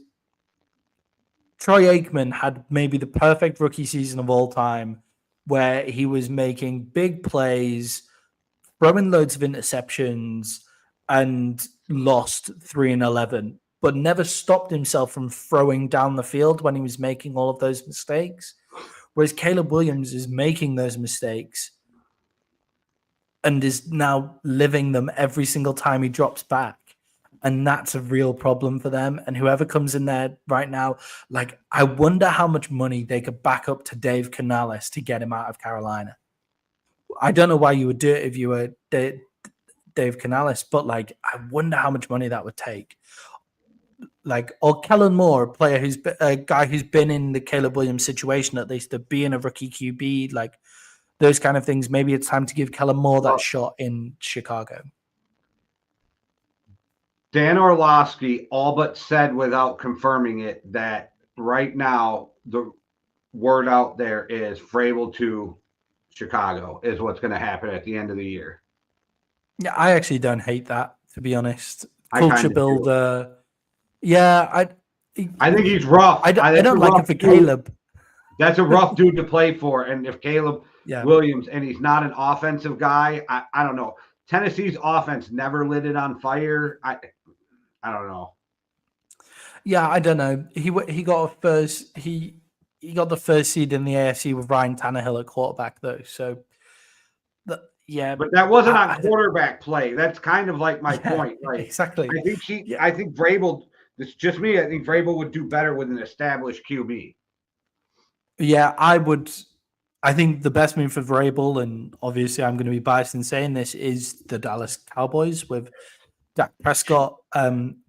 Troy Aikman had maybe the perfect rookie season of all time where he was making big plays, throwing loads of interceptions, and lost 3-11, but never stopped himself from throwing down the field when he was making all of those mistakes. Whereas Caleb Williams is making those mistakes and is now living them every single time he drops back. And that's a real problem for them. And whoever comes in there right now, like, I wonder how much money they could back up to Dave Canales to get him out of Carolina. I don't know why you would do it if you were Dave Canales, but like, I wonder how much money that would take. Like, or Kellen Moore, a guy who's been in the Caleb Williams situation, at least of being a rookie QB, like those kind of things. Maybe it's time to give Kellen Moore that shot in Chicago. Dan Orlovsky all but said without confirming it that right now the word out there is Vrabel to Chicago is what's going to happen at the end of the year. Yeah, I actually don't hate that, to be honest. I Culture builder. Yeah, I think he's rough. I don't like it for Caleb. That's a rough dude to play for. And if Caleb Williams, and he's not an offensive guy, I don't know. Tennessee's offense never lit it on fire. I don't know. Yeah, I don't know. He got he got the first seed in the AFC with Ryan Tannehill at quarterback, though. So, but that wasn't on quarterback play. That's kind of like my point. Like, exactly. I think Vrabel. This is just me. I think Vrabel would do better with an established QB. Yeah, I would. I think the best move for Vrabel, and obviously I'm going to be biased in saying this, is the Dallas Cowboys with Dak Prescott.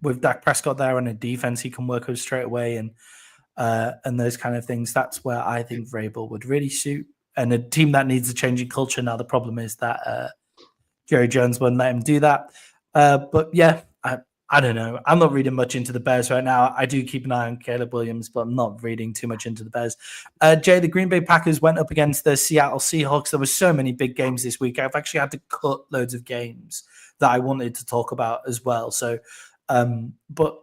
With Dak Prescott there and a defense he can work with straight away, and those kind of things. That's where I think Vrabel would really suit. And a team that needs a change in culture. Now the problem is that Jerry Jones wouldn't let him do that. But yeah, I don't know. I'm not reading much into the Bears right now. I do keep an eye on Caleb Williams, but I'm not reading too much into the Bears. Jay, the Green Bay Packers went up against the Seattle Seahawks. There were so many big games this week. I've actually had to cut loads of games that I wanted to talk about as well. So, but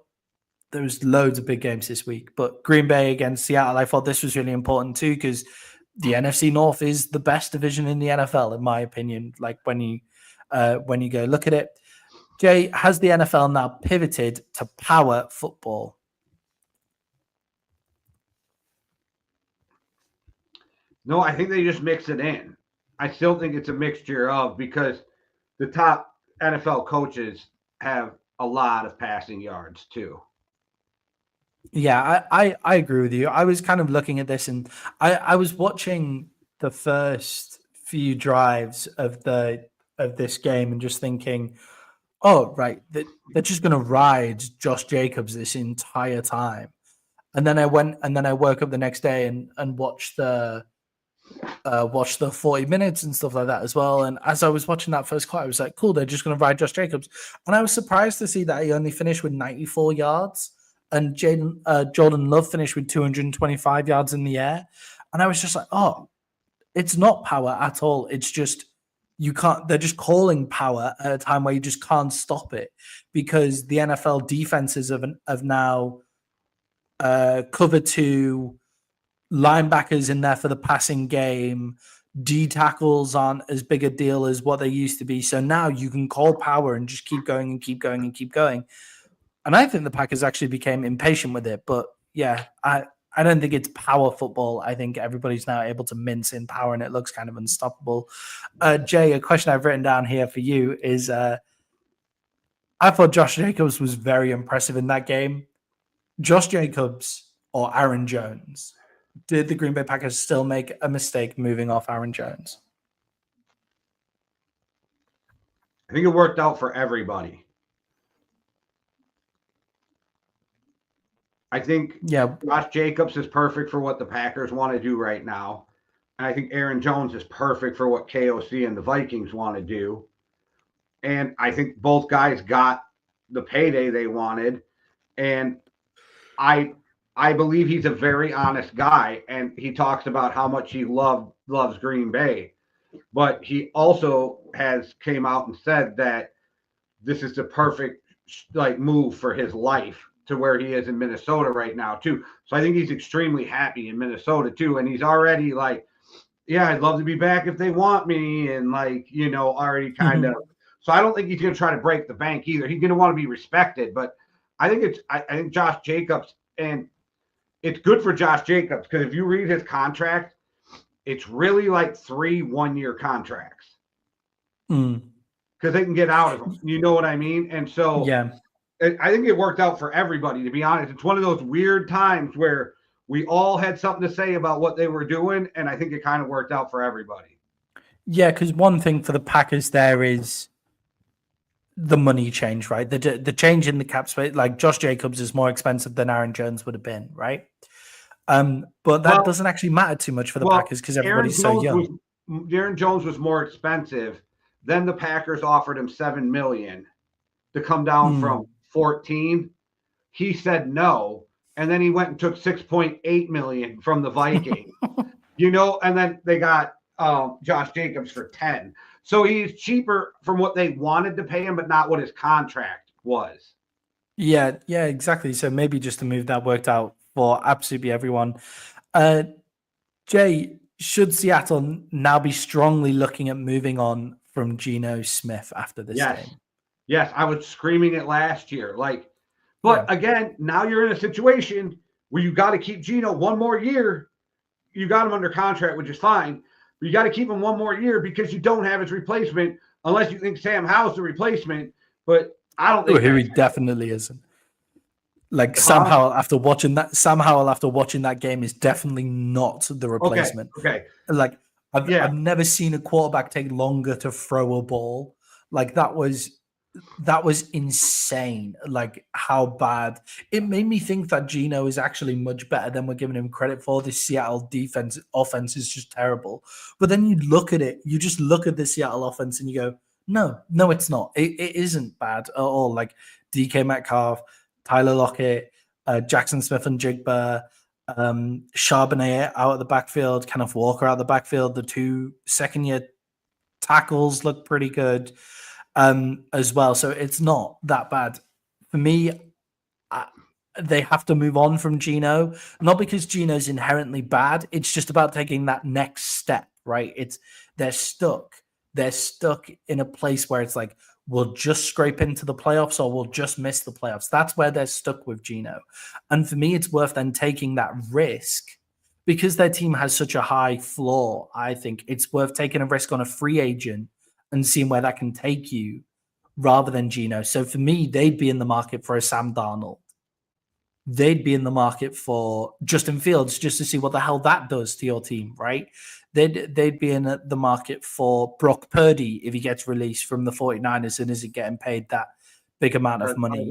there was loads of big games this week. But Green Bay against Seattle, I thought this was really important too, because the NFC North is the best division in the NFL, in my opinion. Like when you go look at it. Jay, has the NFL now pivoted to power football? No, I think they just mix it in. I still think it's a mixture of, because the top NFL coaches have a lot of passing yards too. Yeah, I agree with you. I was kind of looking at this, and I was watching the first few drives of this game and just thinking, oh, right, they're just going to ride Josh Jacobs this entire time. And then I woke up the next day and watched the 40 minutes and stuff like that as well. And as I was watching that first quarter, I was like, cool, they're just going to ride Josh Jacobs. And I was surprised to see that he only finished with 94 yards. And Jordan Love finished with 225 yards in the air. And I was just like, oh, it's not power at all. It's just, they're just calling power at a time where you just can't stop it, because the NFL defenses have now cover two, linebackers in there for the passing game, D tackles aren't as big a deal as what they used to be. So now you can call power and just keep going and keep going and keep going. And I think the Packers actually became impatient with it, but I don't think it's power football. I think everybody's now able to mince in power, and it looks kind of unstoppable. Jay, a question I've written down here for you is: I thought Josh Jacobs was very impressive in that game. Josh Jacobs or Aaron Jones? Did the Green Bay Packers still make a mistake moving off Aaron Jones? I think it worked out for everybody. I think Josh Jacobs is perfect for what the Packers want to do right now. And I think Aaron Jones is perfect for what KOC and the Vikings want to do. And I think both guys got the payday they wanted. And I believe he's a very honest guy. And he talks about how much he loves Green Bay. But he also came out and said that this is the perfect move for his life, to where he is in Minnesota right now too. So I think he's extremely happy in Minnesota too. And he's already I'd love to be back if they want me. And already kind of, so I don't think he's going to try to break the bank either. He's going to want to be respected, but I think I think Josh Jacobs, and it's good for Josh Jacobs, because if you read his contract, it's really 3 one-year contracts. Because they can get out of them. You know what I mean? And so I think it worked out for everybody, to be honest. It's one of those weird times where we all had something to say about what they were doing, and I think it kind of worked out for everybody. Yeah, because one thing for the Packers there is the money change, right? The change in the cap space. Josh Jacobs is more expensive than Aaron Jones would have been, right? But that doesn't actually matter too much for the Packers, because everybody's so young. Aaron Jones was more expensive. Then the Packers offered him $7 million to come down from 14. He said no, and then he went and took $6.8 million from the Vikings. And then they got Josh Jacobs for 10. So he's cheaper from what they wanted to pay him, but not what his contract was. Yeah, exactly. So maybe just a move that worked out for absolutely everyone. Jay, should Seattle now be strongly looking at moving on from Geno Smith after this game? Yes, I was screaming it last year. Again, now you're in a situation where you got to keep Geno one more year. You got him under contract, which is fine. But you got to keep him one more year, because you don't have his replacement, unless you think Sam Howell's the replacement. But I don't think who he definitely isn't. Sam Howell, after watching that game, is definitely not the replacement. Okay. I've never seen a quarterback take longer to throw a ball. That was insane. How bad. It made me think that Geno is actually much better than we're giving him credit for. The Seattle offense is just terrible. But then you look at it, you just look at the Seattle offense and you go, no, it's not. It isn't bad at all. DK Metcalf, Tyler Lockett, Jackson Smith and Jigba, Charbonnet out of the backfield, Kenneth Walker out of the backfield. The 2 second-year tackles look pretty good as well. So it's not that bad. For me, they have to move on from Geno, not because Geno's inherently bad. It's just about taking that next step, right? They're stuck. They're stuck in a place where it's we'll just scrape into the playoffs or we'll just miss the playoffs. That's where they're stuck with Geno. And for me, it's worth then taking that risk, because their team has such a high floor. I think it's worth taking a risk on a free agent and seeing where that can take you, rather than Geno. So for me, they'd be in the market for a Sam Darnold. They'd be in the market for Justin Fields, just to see what the hell that does to your team, right? They'd be in the market for Brock Purdy if he gets released from the 49ers and isn't getting paid that big amount of money,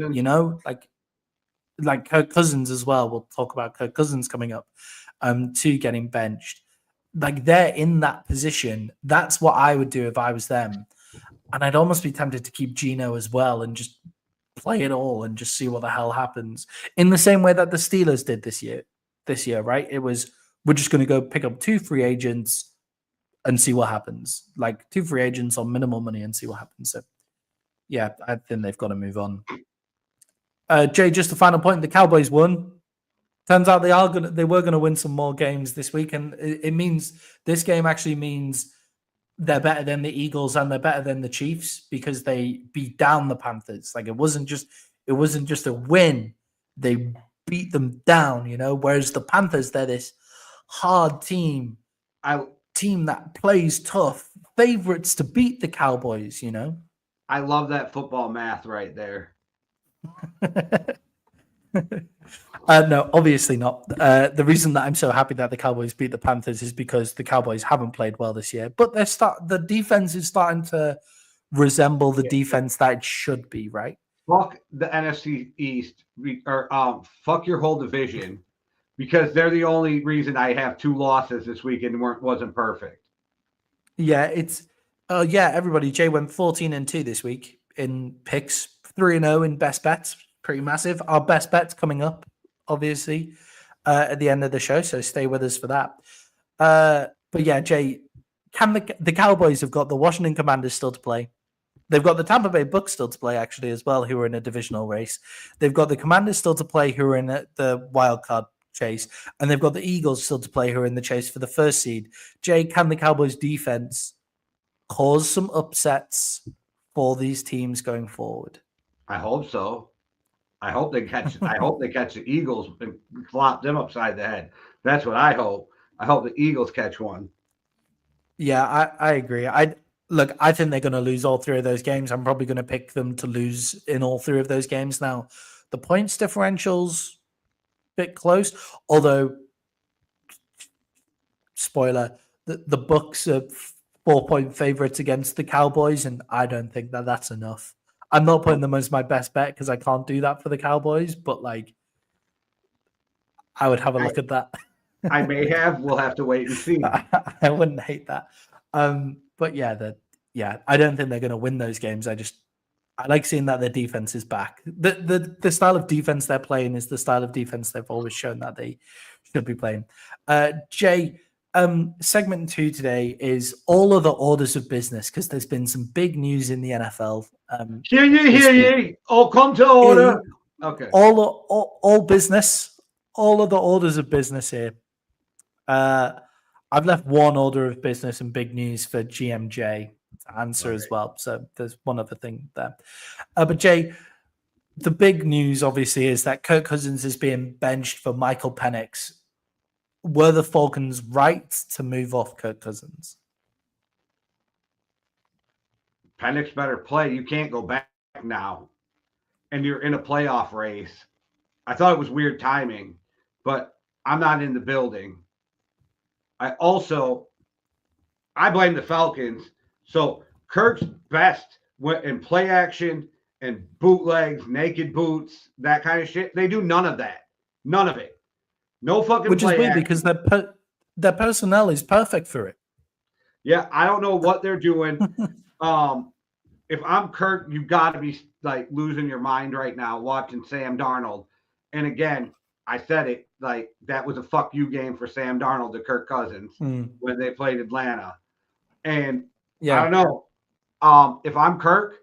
like Kirk Cousins as well. We'll talk about Kirk Cousins coming up, to getting benched. They're in that position. That's what I would do if I was them. And I'd almost be tempted to keep Geno as well and just play it all and just see what the hell happens. In the same way that the Steelers did this year, right? It was, we're just going to go pick up 2 free agents and see what happens. 2 free agents on minimal money and see what happens. So, yeah, I think they've got to move on. Jay, just a final point. The Cowboys won. Turns out they were going to win some more games this week, and it means this game actually means they're better than the Eagles and they're better than the Chiefs, because they beat down the Panthers. It wasn't just a win. They beat them down, whereas the Panthers, they're this hard team that plays tough, favorites to beat the Cowboys, I love that football math right there. No, obviously not. The reason that I'm so happy that the Cowboys beat the Panthers is because the Cowboys haven't played well this year, but the defense is starting to resemble the defense that it should be, right? Fuck the NFC East, or fuck your whole division, because they're the only reason I have 2 losses this week and wasn't perfect. Yeah, everybody. Jay went 14-2 this week in picks, 3-0 in best bets. Pretty massive. Our best bets coming up, obviously, at the end of the show. So stay with us for that. But yeah, Jay, the Cowboys have got the Washington Commanders still to play. They've got the Tampa Bay Bucks still to play, actually, as well, who are in a divisional race. They've got the Commanders still to play, who are in the wild card chase, and they've got the Eagles still to play, who are in the chase for the first seed. Jay, can the Cowboys defense cause some upsets for these teams going forward? I hope so. I hope they catch the Eagles and flop them upside the head. That's what I hope. I hope the Eagles catch one. Yeah, I agree. I think they're going to lose all 3 of those games. I'm probably going to pick them to lose in all 3 of those games. Now, the points differential's a bit close, although, spoiler, the Bucks are 4-point favorites against the Cowboys, and I don't think that that's enough. I'm not putting them as my best bet because I can't do that for the Cowboys, but I would have a look at that. I may have. We'll have to wait and see. I wouldn't hate that. But I don't think they're going to win those games. I like seeing that their defense is back. The style of defense they're playing is the style of defense they've always shown that they should be playing. Jay, segment 2 today is all other orders of business, because there's been some big news in the NFL. Hear ye. Oh, come to order. Okay. All business, all of the orders of business here. I've left one order of business and big news for GMJ to answer as well. So there's one other thing there. But Jay, the big news obviously is that Kirk Cousins is being benched for Michael Penix. Were the Falcons right to move off Kirk Cousins? Penix better play. You can't go back now. And you're in a playoff race. I thought it was weird timing, but I'm not in the building. I blame the Falcons. So Kirk's best went in play action and bootlegs, naked boots, that kind of shit. They do none of that. None of it. No fucking Which play is weird action. because their personnel is perfect for it. Yeah, I don't know what they're doing. If I'm Kirk, you got to be losing your mind right now watching Sam Darnold. And again, I said it, that was a fuck you game for Sam Darnold to Kirk Cousins when they played Atlanta. And I don't know. If I'm Kirk,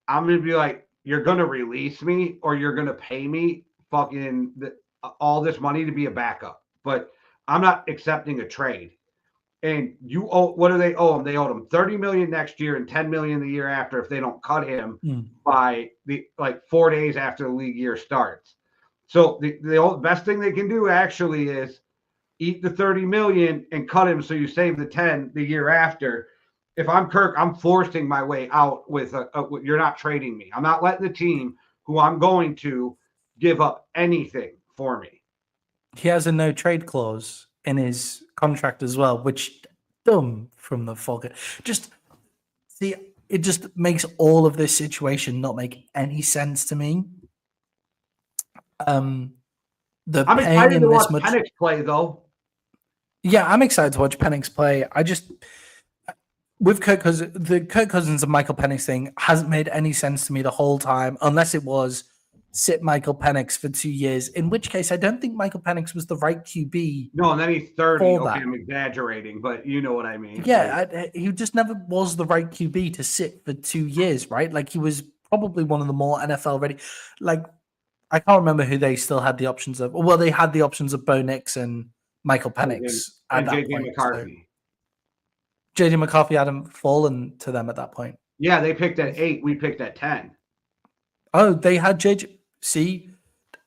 I'm going to be like, you're going to release me or you're going to pay me fucking all this money to be a backup. But I'm not accepting a trade. And what do they owe him? They owe him $30 million next year and $10 million the year after if they don't cut him by 4 days after the league year starts. So the best thing they can do actually is eat the $30 million and cut him so you save the 10 the year after. If I'm Kirk, I'm forcing my way out with you're not trading me. I'm not letting the team who I'm going to give up anything for me. He has a no trade clause in his contract as well, which dumb from the Falcons. It just makes all of this situation not make any sense to me. I'm excited to watch Penix play, though. Yeah, I'm excited to watch Penix play. With Kirk Cousins, the Kirk Cousins and Michael Penix thing hasn't made any sense to me the whole time, unless it was sit Michael Penix for 2 years, in which case I don't think Michael Penix was the right QB. No, and then he's 30. Okay, I'm exaggerating, but you know what I mean. Yeah, he just never was the right QB to sit for 2 years, right? He was probably one of the more NFL ready. I can't remember who they still had the options of. Well, they had the options of Bo Nix and Michael Penix and J.J. McCarthy. So J.J. McCarthy hadn't fallen to them at that point. Yeah, they picked at 8. We picked at 10. Oh, they had J.J. See,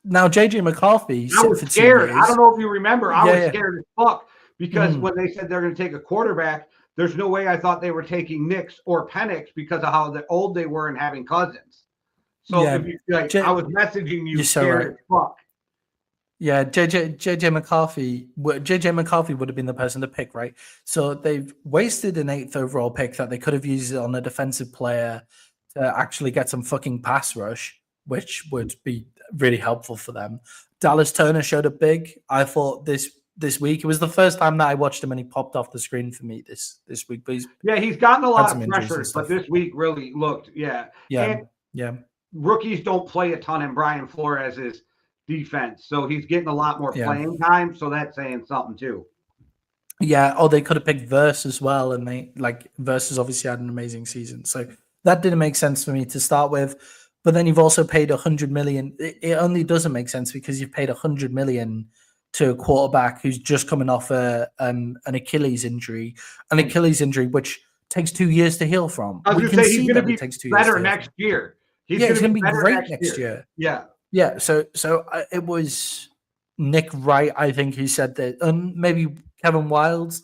Now, JJ McCarthy I sit was for 2 scared. years. I don't know if you remember. I was Yeah. scared as fuck because Mhm. when they said they're going to take a quarterback, there's no way I thought they were taking Nix or Penix because of how old they were and having Cousins. So Yeah, if you like, I was messaging you you're so scared right. as fuck. Yeah, JJ McCarthy would have been the person to pick, right? So they've wasted an 8th overall pick that they could have used on a defensive player to actually get some fucking pass rush, which would be really helpful for them. Dallas Turner showed up big. I thought this week it was the first time that I watched him and he popped off the screen for me this week. But He's gotten a had lot some of injuries and pressure, but stuff. this week really looked, Yeah, And yeah. rookies don't play a ton in Brian Flores' defense, so he's getting a lot more playing time. So that's saying something too. Yeah. Oh, they could have picked Verse as well, and Verse has obviously had an amazing season, so that didn't make sense for me to start with. But then you've also paid $100 million. It only doesn't make sense because you've paid $100 million to a quarterback who's just coming off an Achilles injury, which takes 2 years to heal from. I was We going to can say he's see going to that it be takes 2 years better to heal next from. year. He's Yeah, going to be better great next year. Yeah. Yeah, so it was Nick Wright, I think, who said that, and maybe Kevin Wildes.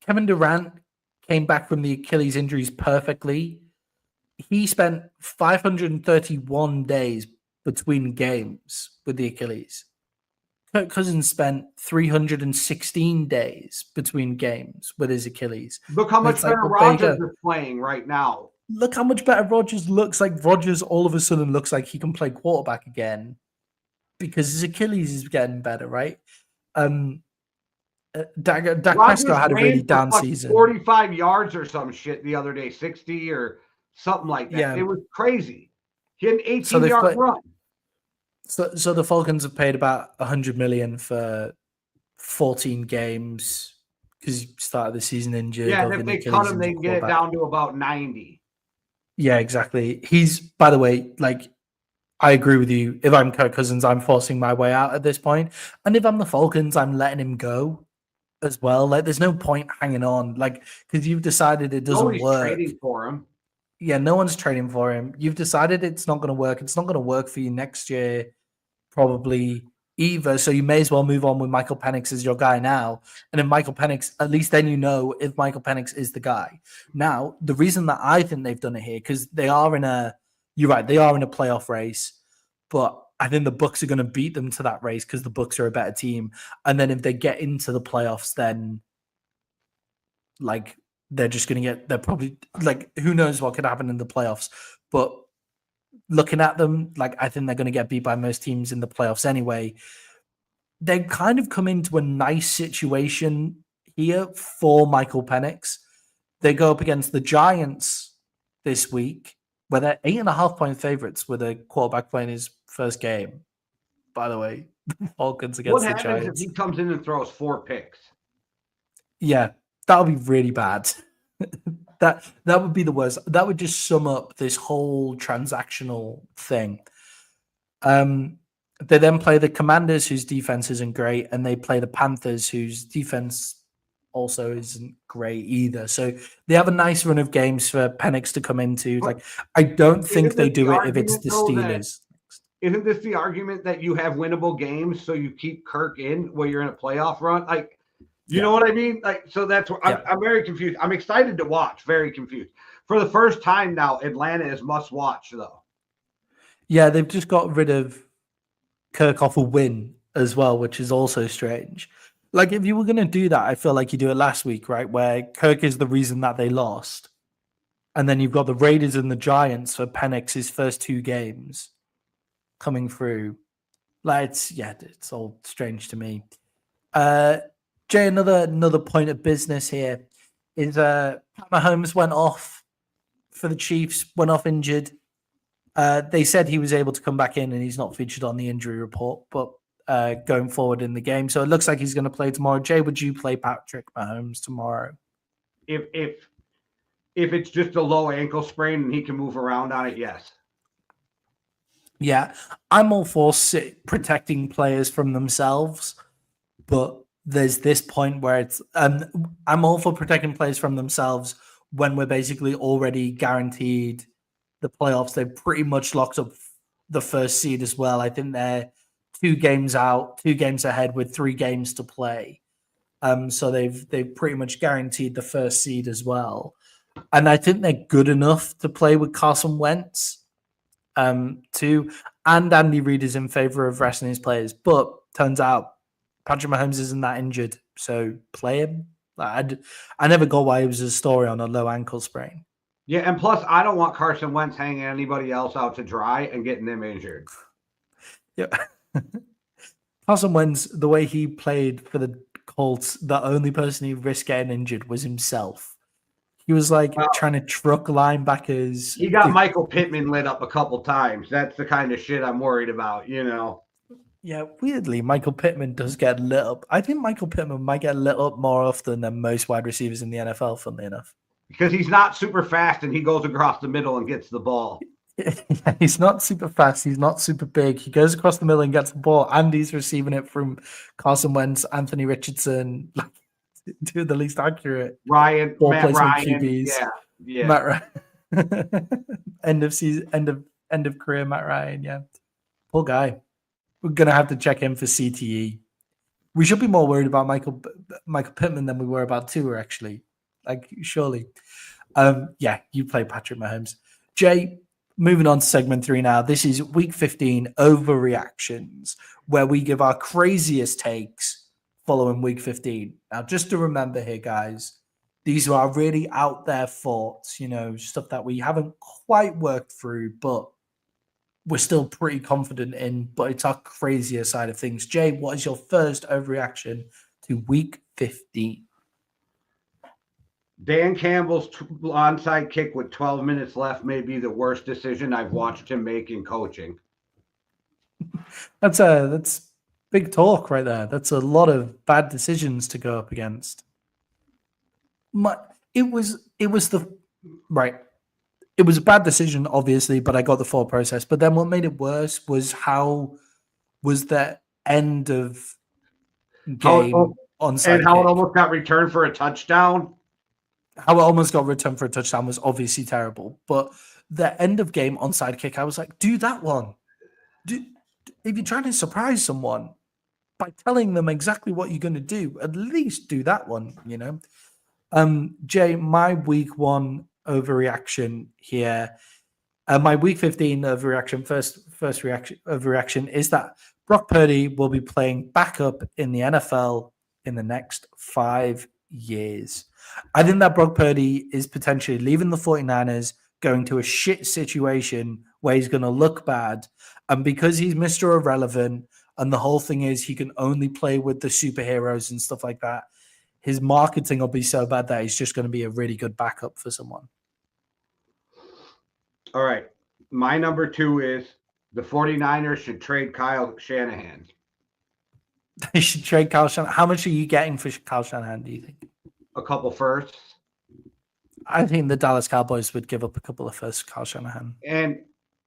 Kevin Durant came back from the Achilles injuries perfectly. He spent 531 days between games with the Achilles. Kirk Cousins spent 316 days between games with his Achilles. Look how And much it's like, better well, there you Rodgers go. is playing right now. Look how much better Rodgers looks. Like Rodgers all of a sudden looks like he can play quarterback again because his Achilles is getting better, right? Dak Rodgers Prescott had a really ran for down like season. 45 yards or some shit the other day, 60 or something like that. Yeah. It was crazy. He had an So they've 18-yard run. So the Falcons have paid about $100 million for 14 games because he started the season injured. Yeah, and Of if an they Achilles cut him, they injured can get it quarterback. down to about 90. Yeah, exactly. He's, by the way, like, I agree with you. If I'm Kirk Cousins, I'm forcing my way out at this point. And if I'm the Falcons, I'm letting him go as well. Like, there's no point hanging on, like, because you've decided it doesn't Nobody's work. trading for him. Yeah, no one's trading for him. You've decided it's not going to work. It's not going to work for you next year, probably either. So you may as well move on with Michael Penix as your guy now. And if Michael Penix, at least then you know if Michael Penix is the guy. Now, the reason that I think they've done it here, because they are in a, you're right, they are in a playoff race, but I think the Bucs are going to beat them to that race because the Bucs are a better team. And then if they get into the playoffs, then like they're just going to get, they're probably like, who knows what could happen in the playoffs. But looking at them, like I think they're going to get beat by most teams in the playoffs anyway. They kind of come into a nice situation here for Michael Penix. They go up against the Giants this week, where they're 8.5-point favorites with a quarterback playing his first game. By the way, Falcons against What the happens Giants. if he comes in and throws 4 picks? Yeah, that would be really bad. that would be the worst. That would just sum up this whole transactional thing. They then play the Commanders, whose defense isn't great, and they play the Panthers, whose defense also isn't great either. So they have a nice run of games for Penix to come into. Like, I don't think they do it if it's the Steelers. Isn't this the argument that you have winnable games, so you keep Kirk in while you're in a playoff run? Like, you know what I mean? Like, so that's what I'm very confused. I'm excited to watch. Very confused. For the first time now, Atlanta is must watch though. Yeah, they've just got rid of Kirk off a win as well, which is also strange. Like, if you were going to do that, I feel like you do it last week, right? Where Kirk is the reason that they lost. And then you've got the Raiders and the Giants for Penix's first 2 games coming through. Like, it's all strange to me. Jay, another point of business here is Pat Mahomes went off for the Chiefs, went off injured. They said he was able to come back in and he's not featured on the injury report, but going forward in the game. So it looks like he's going to play tomorrow. Jay, would you play Patrick Mahomes tomorrow? If it's just a low ankle sprain and he can move around on it, yes. Yeah, I'm all for protecting players from themselves, but there's this point where it's I'm all for protecting players from themselves when we're basically already guaranteed the playoffs. They've pretty much locked up the first seed as well. I think they're 2 games out, 2 games ahead with 3 games to play. So they've pretty much guaranteed the first seed as well. And I think they're good enough to play with Carson Wentz too. And Andy Reid is in favor of resting his players. But turns out Patrick Mahomes isn't that injured. So play him. I never got why it was a story on a low ankle sprain. Yeah, and plus, I don't want Carson Wentz hanging anybody else out to dry and getting them injured. Yeah. Carson Wentz, the way he played for the Colts, the only person he risked getting injured was himself. He was trying to truck linebackers. He got Michael Pittman lit up a couple times. That's the kind of shit I'm worried about, Yeah, weirdly, Michael Pittman does get lit up. I think Michael Pittman might get lit up more often than most wide receivers in the NFL, funnily enough. Because he's not super fast and he goes across the middle and gets the ball. He's not super fast. He's not super big. He goes across the middle and gets the ball, and he's receiving it from Carson Wentz, Anthony Richardson, two of the least accurate Matt Ryan. QBs. Yeah. Matt Ryan. End of season, end of career, Matt Ryan. Yeah, poor guy. We're gonna have to check him for CTE. We should be more worried about Michael Pittman than we were about Tua, actually. Surely. Yeah, you play Patrick Mahomes. Jay, moving on to segment 3 now. This is week 15 overreactions, where we give our craziest takes following week 15. Now, just to remember here, guys, these are our really out there thoughts, stuff that we haven't quite worked through, but we're still pretty confident in, but it's our crazier side of things. Jay, what is your first overreaction to week 15? Dan Campbell's onside kick with 12 minutes left may be the worst decision I've watched him make in coaching. That's big talk right there. That's a lot of bad decisions to go up against. It was a bad decision, obviously, but I got the full process. But then what made it worse was the end of game onside and how kick. it almost got returned for a touchdown. How it almost got returned for a touchdown was obviously terrible. But the end of game onside kick, I was like, do that one. If you're trying to surprise someone by telling them exactly what you're going to do, at least do that one, Jay, my week 1 overreaction here, my week 15 overreaction, first reaction overreaction is that Brock Purdy will be playing backup in the NFL in the next 5 years. I think that Brock Purdy is potentially leaving the 49ers, going to a shit situation where he's going to look bad. And because he's Mr. Irrelevant, and the whole thing is he can only play with the superheroes and stuff like that, his marketing will be so bad that he's just going to be a really good backup for someone. All right. My number 2 is the 49ers should trade Kyle Shanahan. They should trade Kyle Shanahan. How much are you getting for Kyle Shanahan, do you think? A couple firsts. I think the Dallas Cowboys would give up a couple of firsts for Kyle Shanahan. And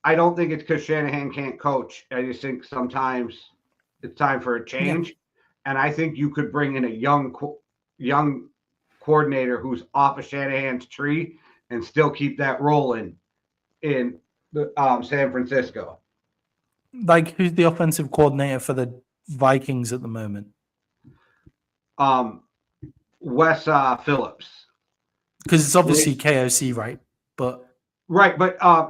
I don't think it's because Shanahan can't coach. I just think sometimes it's time for a change. Yeah. And I think you could bring in a young coordinator who's off of Shanahan's tree and still keep that rolling in San Francisco. Who's the offensive coordinator for the Vikings at the moment? Wes Phillips. Because it's obviously KOC, right? But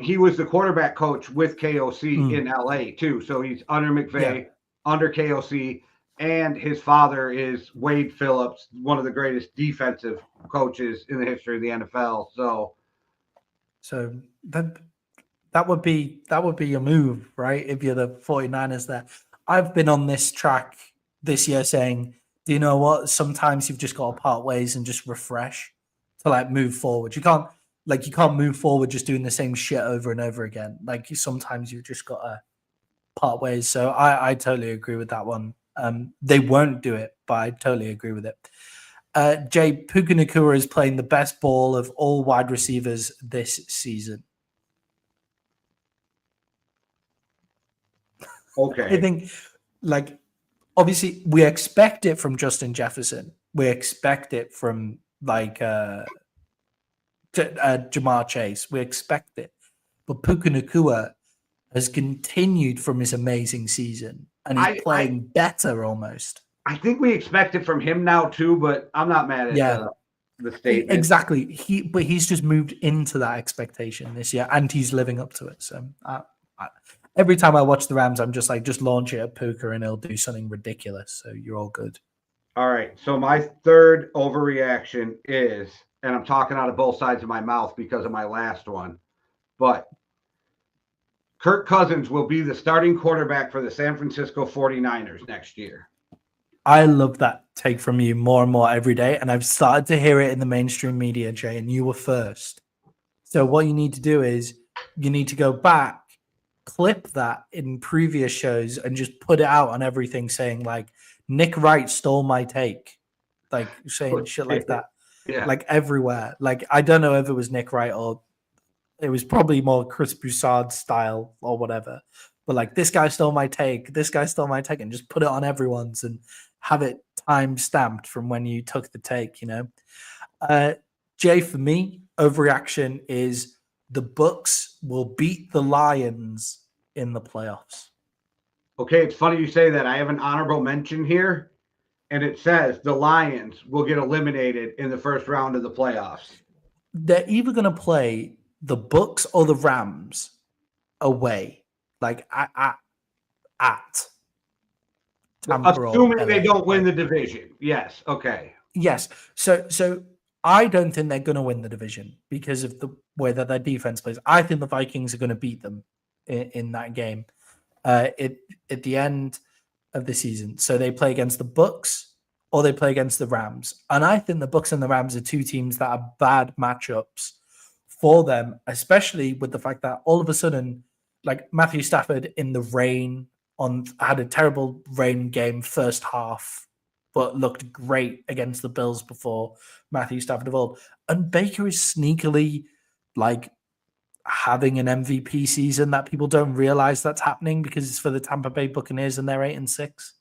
he was the quarterback coach with KOC in LA too. So he's under McVay, under KOC, and his father is Wade Phillips, one of the greatest defensive coaches in the history of the NFL. So that would be a move, right? If you're the 49ers there. I've been on this track this year saying, do you know what? Sometimes you've just got to part ways and just refresh to move forward. You can't move forward just doing the same shit over and over again. Sometimes you've just got to part ways. So I totally agree with that one. They won't do it, but I totally agree with it. Jay, Puka Nacua is playing the best ball of all wide receivers this season. Okay. I think, obviously, we expect it from Justin Jefferson. We expect it from, Jamar Chase. We expect it. But Puka Nacua, has continued from his amazing season and is playing better almost. I think we expect it from him now too, but I'm not mad at the statement. Exactly. He's just moved into that expectation this year, and he's living up to it. So every time I watch the Rams, I'm just like, just launch it at Puka, and he'll do something ridiculous. So you're all good. All right. So my third overreaction is, and I'm talking out of both sides of my mouth because of my last one, but Kirk Cousins will be the starting quarterback for the San Francisco 49ers next year. I love that take from you more and more every day, and I've started to hear it in the mainstream media, Jay, and you were first. So what you need to do is you need to go back, clip that in previous shows, and just put it out on everything saying, like, Nick Wright stole my take. Like, saying shit like that. Yeah. Like, everywhere. Like, I don't know if it was Nick Wright or it was probably more Chris Broussard style or whatever. But, like, this guy stole my take. This guy stole my take. And just put it on everyone's and have it time stamped from when you took the take, you know. Jay, for me, overreaction is the Bucks will beat the Lions in the playoffs. Okay, it's funny you say that. I have an honorable mention here, and it says the Lions will get eliminated in the first round of the playoffs. They're either going to play the Bucks or the Rams away, like at Tampa. Assuming they don't win the division. Yes. Okay. Yes. So I don't think they're going to win the division because of the way that their defense plays. I think the Vikings are going to beat them in that game at the end of the season. So they play against the Bucks or they play against the Rams. And I think the Bucks and the Rams are two teams that are bad matchups for them, especially with the fact that all of a sudden, like Matthew Stafford in the rain had a terrible rain game first half, but looked great against the Bills before Matthew Stafford of old. And Baker is sneakily like having an MVP season that people don't realize that's happening because it's for the Tampa Bay Buccaneers and they're 8-6.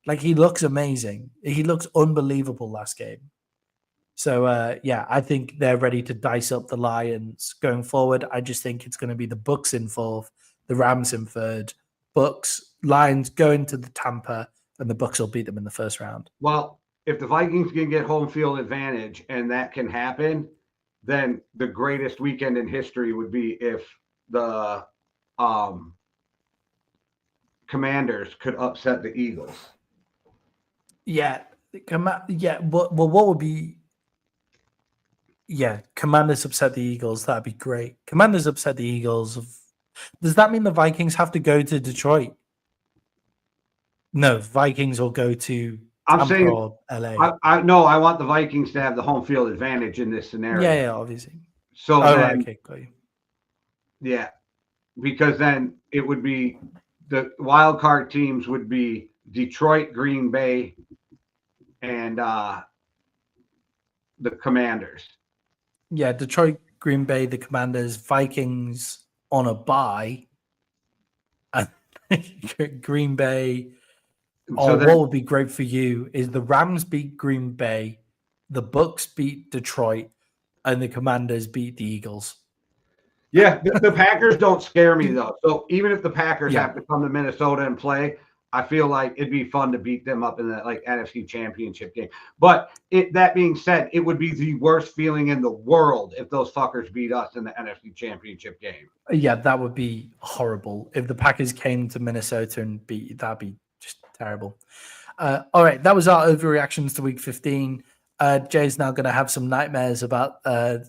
Like, he looks amazing. He looks unbelievable last game. So, yeah, I think they're ready to dice up the Lions going forward. I just think it's going to be the Bucks in fourth, the Rams in third, Bucks, Lions going to the Tampa, and the Bucks will beat them in the first round. Well, if the Vikings can get home field advantage and that can happen, then the greatest weekend in history would be if the Commanders could upset the Eagles. Yeah. Well, what would be... Yeah, Commanders upset the Eagles. That'd be great. Commanders upset the Eagles. Does that mean the Vikings have to go to Detroit? No, Vikings will go to Tampa or LA. I want the Vikings to have the home field advantage in this scenario. Yeah, obviously. So okay, got you. Yeah, because then it would be the wild card teams would be Detroit, Green Bay, and the Commanders. Yeah, Detroit, Green Bay, the Commanders, Vikings on a bye, and Green Bay. What would be great for you is the Rams beat Green Bay, the Bucks beat Detroit, and the Commanders beat the Eagles. Yeah, the Packers don't scare me, though. So even if the Packers have to come to Minnesota and play, I feel like it'd be fun to beat them up in the NFC Championship game. But that being said, it would be the worst feeling in the world if those fuckers beat us in the NFC Championship game. Yeah, that would be horrible. If the Packers came to Minnesota and that'd be just terrible. All right, that was our overreactions to Week 15. Jay's now going to have some nightmares about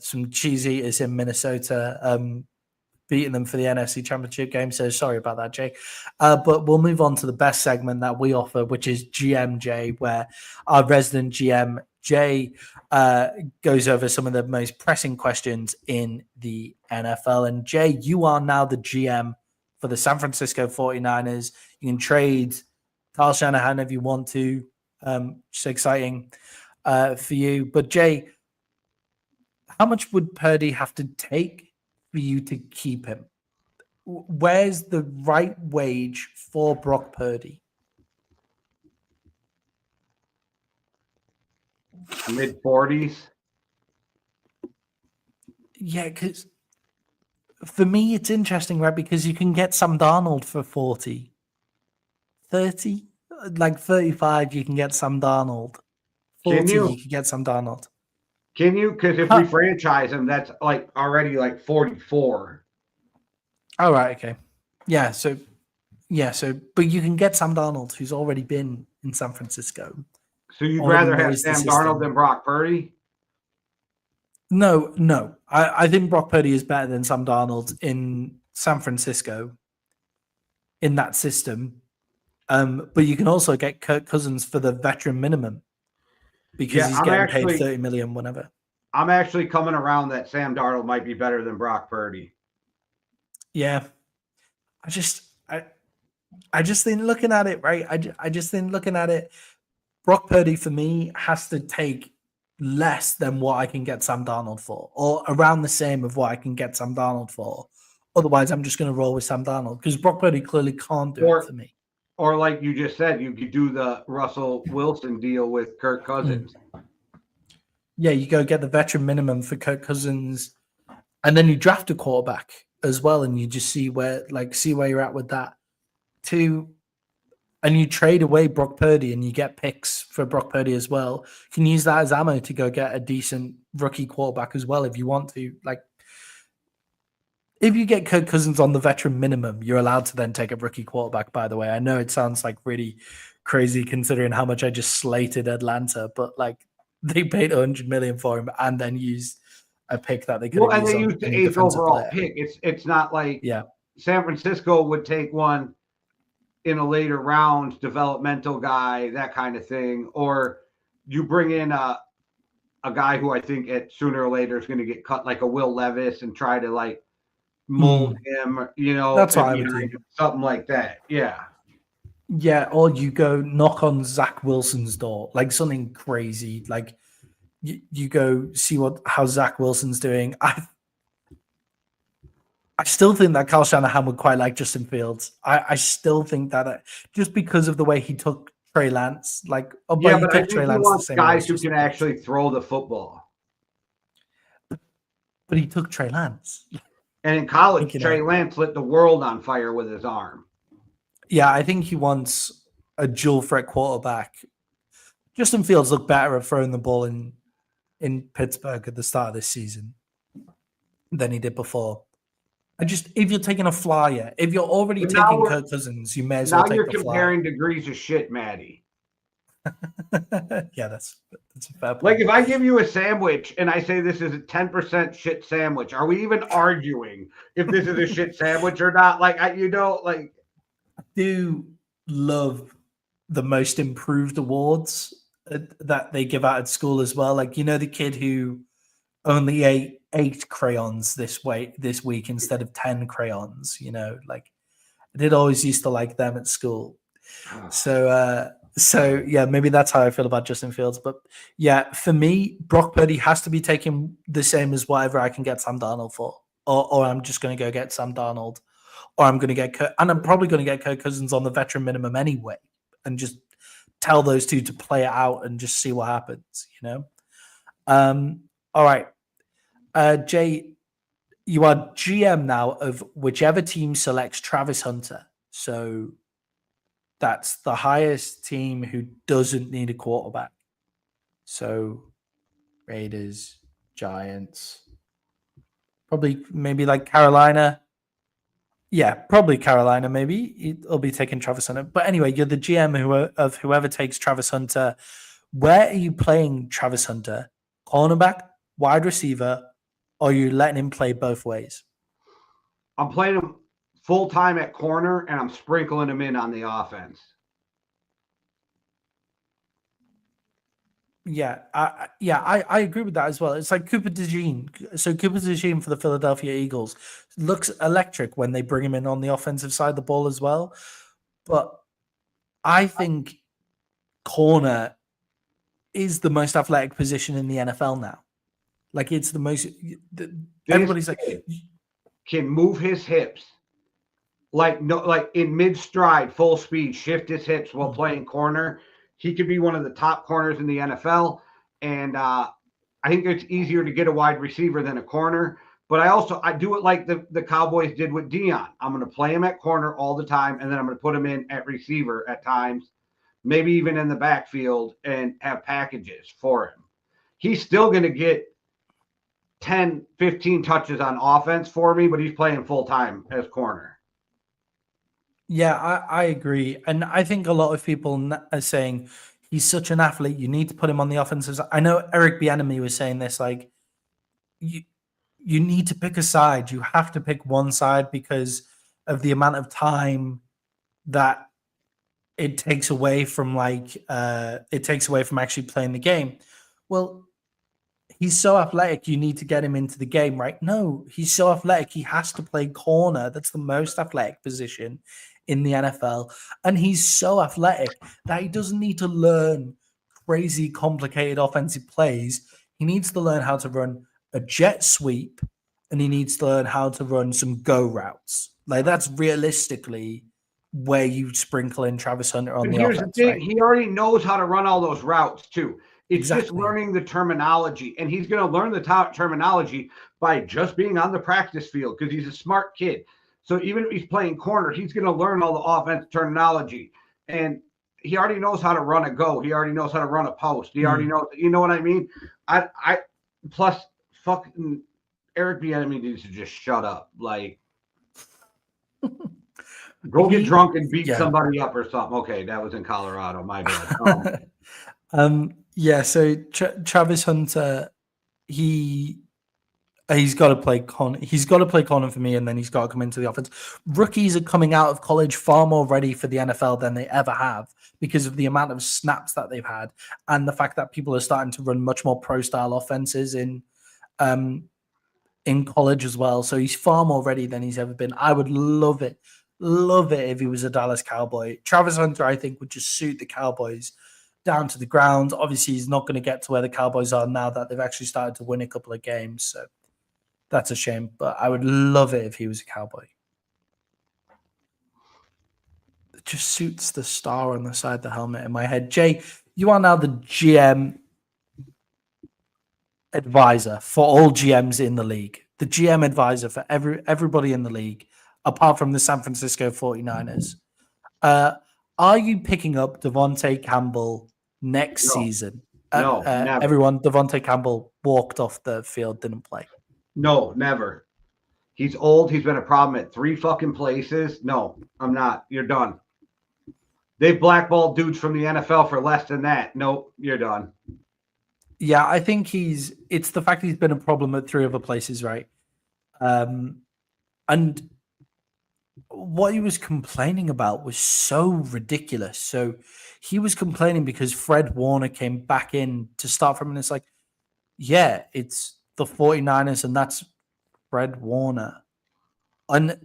some cheese eaters in Minnesota beating them for the NFC Championship game. So sorry about that, Jay. But we'll move on to the best segment that we offer, which is GMJ, where our resident GM, Jay, goes over some of the most pressing questions in the NFL. And Jay, you are now the GM for the San Francisco 49ers. You can trade Kyle Shanahan if you want to. Just exciting for you. But Jay, how much would Purdy have to take for you to keep him? Where's the right wage for Brock Purdy? Mid-40s. Yeah, because for me, it's interesting, right? Because you can get Sam Darnold for 40, 30, like 35, you can get Sam Darnold. 40, you can get Sam Darnold. Can you? Because if we franchise him, that's like already like 44. All right, okay. Yeah, so, but you can get Sam Darnold, who's already been in San Francisco. So you'd rather have Sam Darnold than Brock Purdy? No. I think Brock Purdy is better than Sam Darnold in San Francisco in that system. But you can also get Kirk Cousins for the veteran minimum because he's getting paid $30 million whenever. I'm actually coming around that Sam Darnold might be better than Brock Purdy. Yeah. I just think looking at it, right? I just think looking at it, Brock Purdy for me has to take less than what I can get Sam Darnold for, or around the same of what I can get Sam Darnold for. Otherwise, I'm just going to roll with Sam Darnold because Brock Purdy clearly can't do it for me. Or like you just said, you could do the Russell Wilson deal with Kirk Cousins. Yeah, you go get the veteran minimum for Kirk Cousins, and then you draft a quarterback as well, and you just see where you're at with that. And you trade away Brock Purdy, and you get picks for Brock Purdy as well. You can use that as ammo to go get a decent rookie quarterback as well if you want to. Like, if you get Kirk Cousins on the veteran minimum, you're allowed to then take a rookie quarterback, by the way. I know it sounds like really crazy considering how much I just slated Atlanta, but like they paid $100 million for him and then used a pick that they could have used. And they used the 8th overall pick. It's not like San Francisco would take one in a later round, developmental guy, that kind of thing. Or you bring in a guy who I think sooner or later is going to get cut, like a Will Levis, and try to like mold him, That's what I would do. Something like that. Yeah. Yeah, or you go knock on Zach Wilson's door, like something crazy. Like you go see how Zach Wilson's doing. I still think that Kyle Shanahan would quite like Justin Fields. I still think that just because of the way he took Trey Lance, but I think Trey Lance wants guys who can actually throw the football. But he took Trey Lance. And in college, Trey Lance lit the world on fire with his arm. Yeah, I think he wants a dual threat quarterback. Justin Fields looked better at throwing the ball in Pittsburgh at the start of this season than he did before. If you're taking a flyer, if you're already taking Kirk Cousins, you may as well take the flyer. Now you're comparing degrees of shit, Maddie. Yeah, that's a fair point. Like if I give you a sandwich and I say this is a 10% shit sandwich, are we even arguing if this is a shit sandwich or not? I do love the most improved awards that they give out at school as well. Like, the kid who only ate 8 crayons this week instead of 10 crayons, I did always used to like them at school. So yeah, maybe that's how I feel about Justin Fields. But yeah, for me, Brock Purdy has to be taking the same as whatever I can get Sam Darnold for, or I'm just going to go get Sam Darnold, or I'm going to get and I'm probably going to get Kirk Cousins on the veteran minimum anyway, and just tell those two to play it out and just see what happens. All right, Jay, you are GM now of whichever team selects Travis Hunter. So that's the highest team who doesn't need a quarterback. So Raiders, Giants, probably maybe like Carolina. Yeah, probably Carolina. Maybe it'll be taking Travis Hunter. But anyway, you're the GM of whoever takes Travis Hunter. Where are you playing Travis Hunter? Cornerback, wide receiver, or are you letting him play both ways? I'm playing him full-time at corner, and I'm sprinkling him in on the offense. Yeah, I agree with that as well. It's like Cooper DeJean. So Cooper DeJean for the Philadelphia Eagles looks electric when they bring him in on the offensive side of the ball as well. But I think corner is the most athletic position in the NFL now. Like it's the most. Everybody's like can move his hips. Like in mid stride, full speed, shift his hips while playing corner. He could be one of the top corners in the NFL. And I think it's easier to get a wide receiver than a corner. But I do it like the Cowboys did with Dion. I'm going to play him at corner all the time, and then I'm going to put him in at receiver at times, maybe even in the backfield, and have packages for him. He's still going to get 10, 15 touches on offense for me, but he's playing full time as corner. Yeah, I agree. And I think a lot of people are saying he's such an athlete, you need to put him on the offensive side. I know Eric Bieniemy was saying this, like, you need to pick a side. You have to pick one side because of the amount of time that it takes away from actually playing the game. Well, he's so athletic, you need to get him into the game, right? No, he's so athletic, he has to play corner. That's the most athletic position in the NFL. And he's so athletic that he doesn't need to learn crazy, complicated offensive plays. He needs to learn how to run a jet sweep, and he needs to learn how to run some go routes. Like, that's realistically where you sprinkle in Travis Hunter on the offense. The thing, right? He already knows how to run all those routes too. It's Exactly. just learning the terminology, and he's going to learn the terminology by just being on the practice field because he's a smart kid. So even if he's playing corner, he's going to learn all the offense terminology, and he already knows how to run a go. He already knows how to run a post. He already knows. You know what I mean? Plus fucking Eric Bieniemy needs to just shut up. Like, go get drunk and beat somebody up or something. Okay, that was in Colorado. My bad. Yeah, so Travis Hunter, he's got to play corner. He's got to play corner for me, and then he's got to come into the offense. Rookies are coming out of college far more ready for the NFL than they ever have because of the amount of snaps that they've had and the fact that people are starting to run much more pro-style offenses in college as well. So he's far more ready than he's ever been. I would love it if he was a Dallas Cowboy. Travis Hunter, I think, would just suit the Cowboys down to the ground. Obviously, he's not going to get to where the Cowboys are now that they've actually started to win a couple of games. So that's a shame, but I would love it if he was a Cowboy. It just suits the star on the side of the helmet in my head. Jay, you are now the GM advisor for all GMs in the league. The GM advisor for everybody in the league, apart from the San Francisco 49ers. Are you picking up Devontae Campbell next season? No, never. Everyone, Devontae Campbell walked off the field, didn't play. No, never. He's old. He's been a problem at 3 fucking places. No, I'm not. You're done. They've blackballed dudes from the NFL for less than that. Nope, you're done. Yeah, I think it's the fact he's been a problem at 3 other places, right? And what he was complaining about was so ridiculous. So he was complaining because Fred Warner came back in to start from, and it's like, yeah, it's the 49ers, and that's Fred Warner. And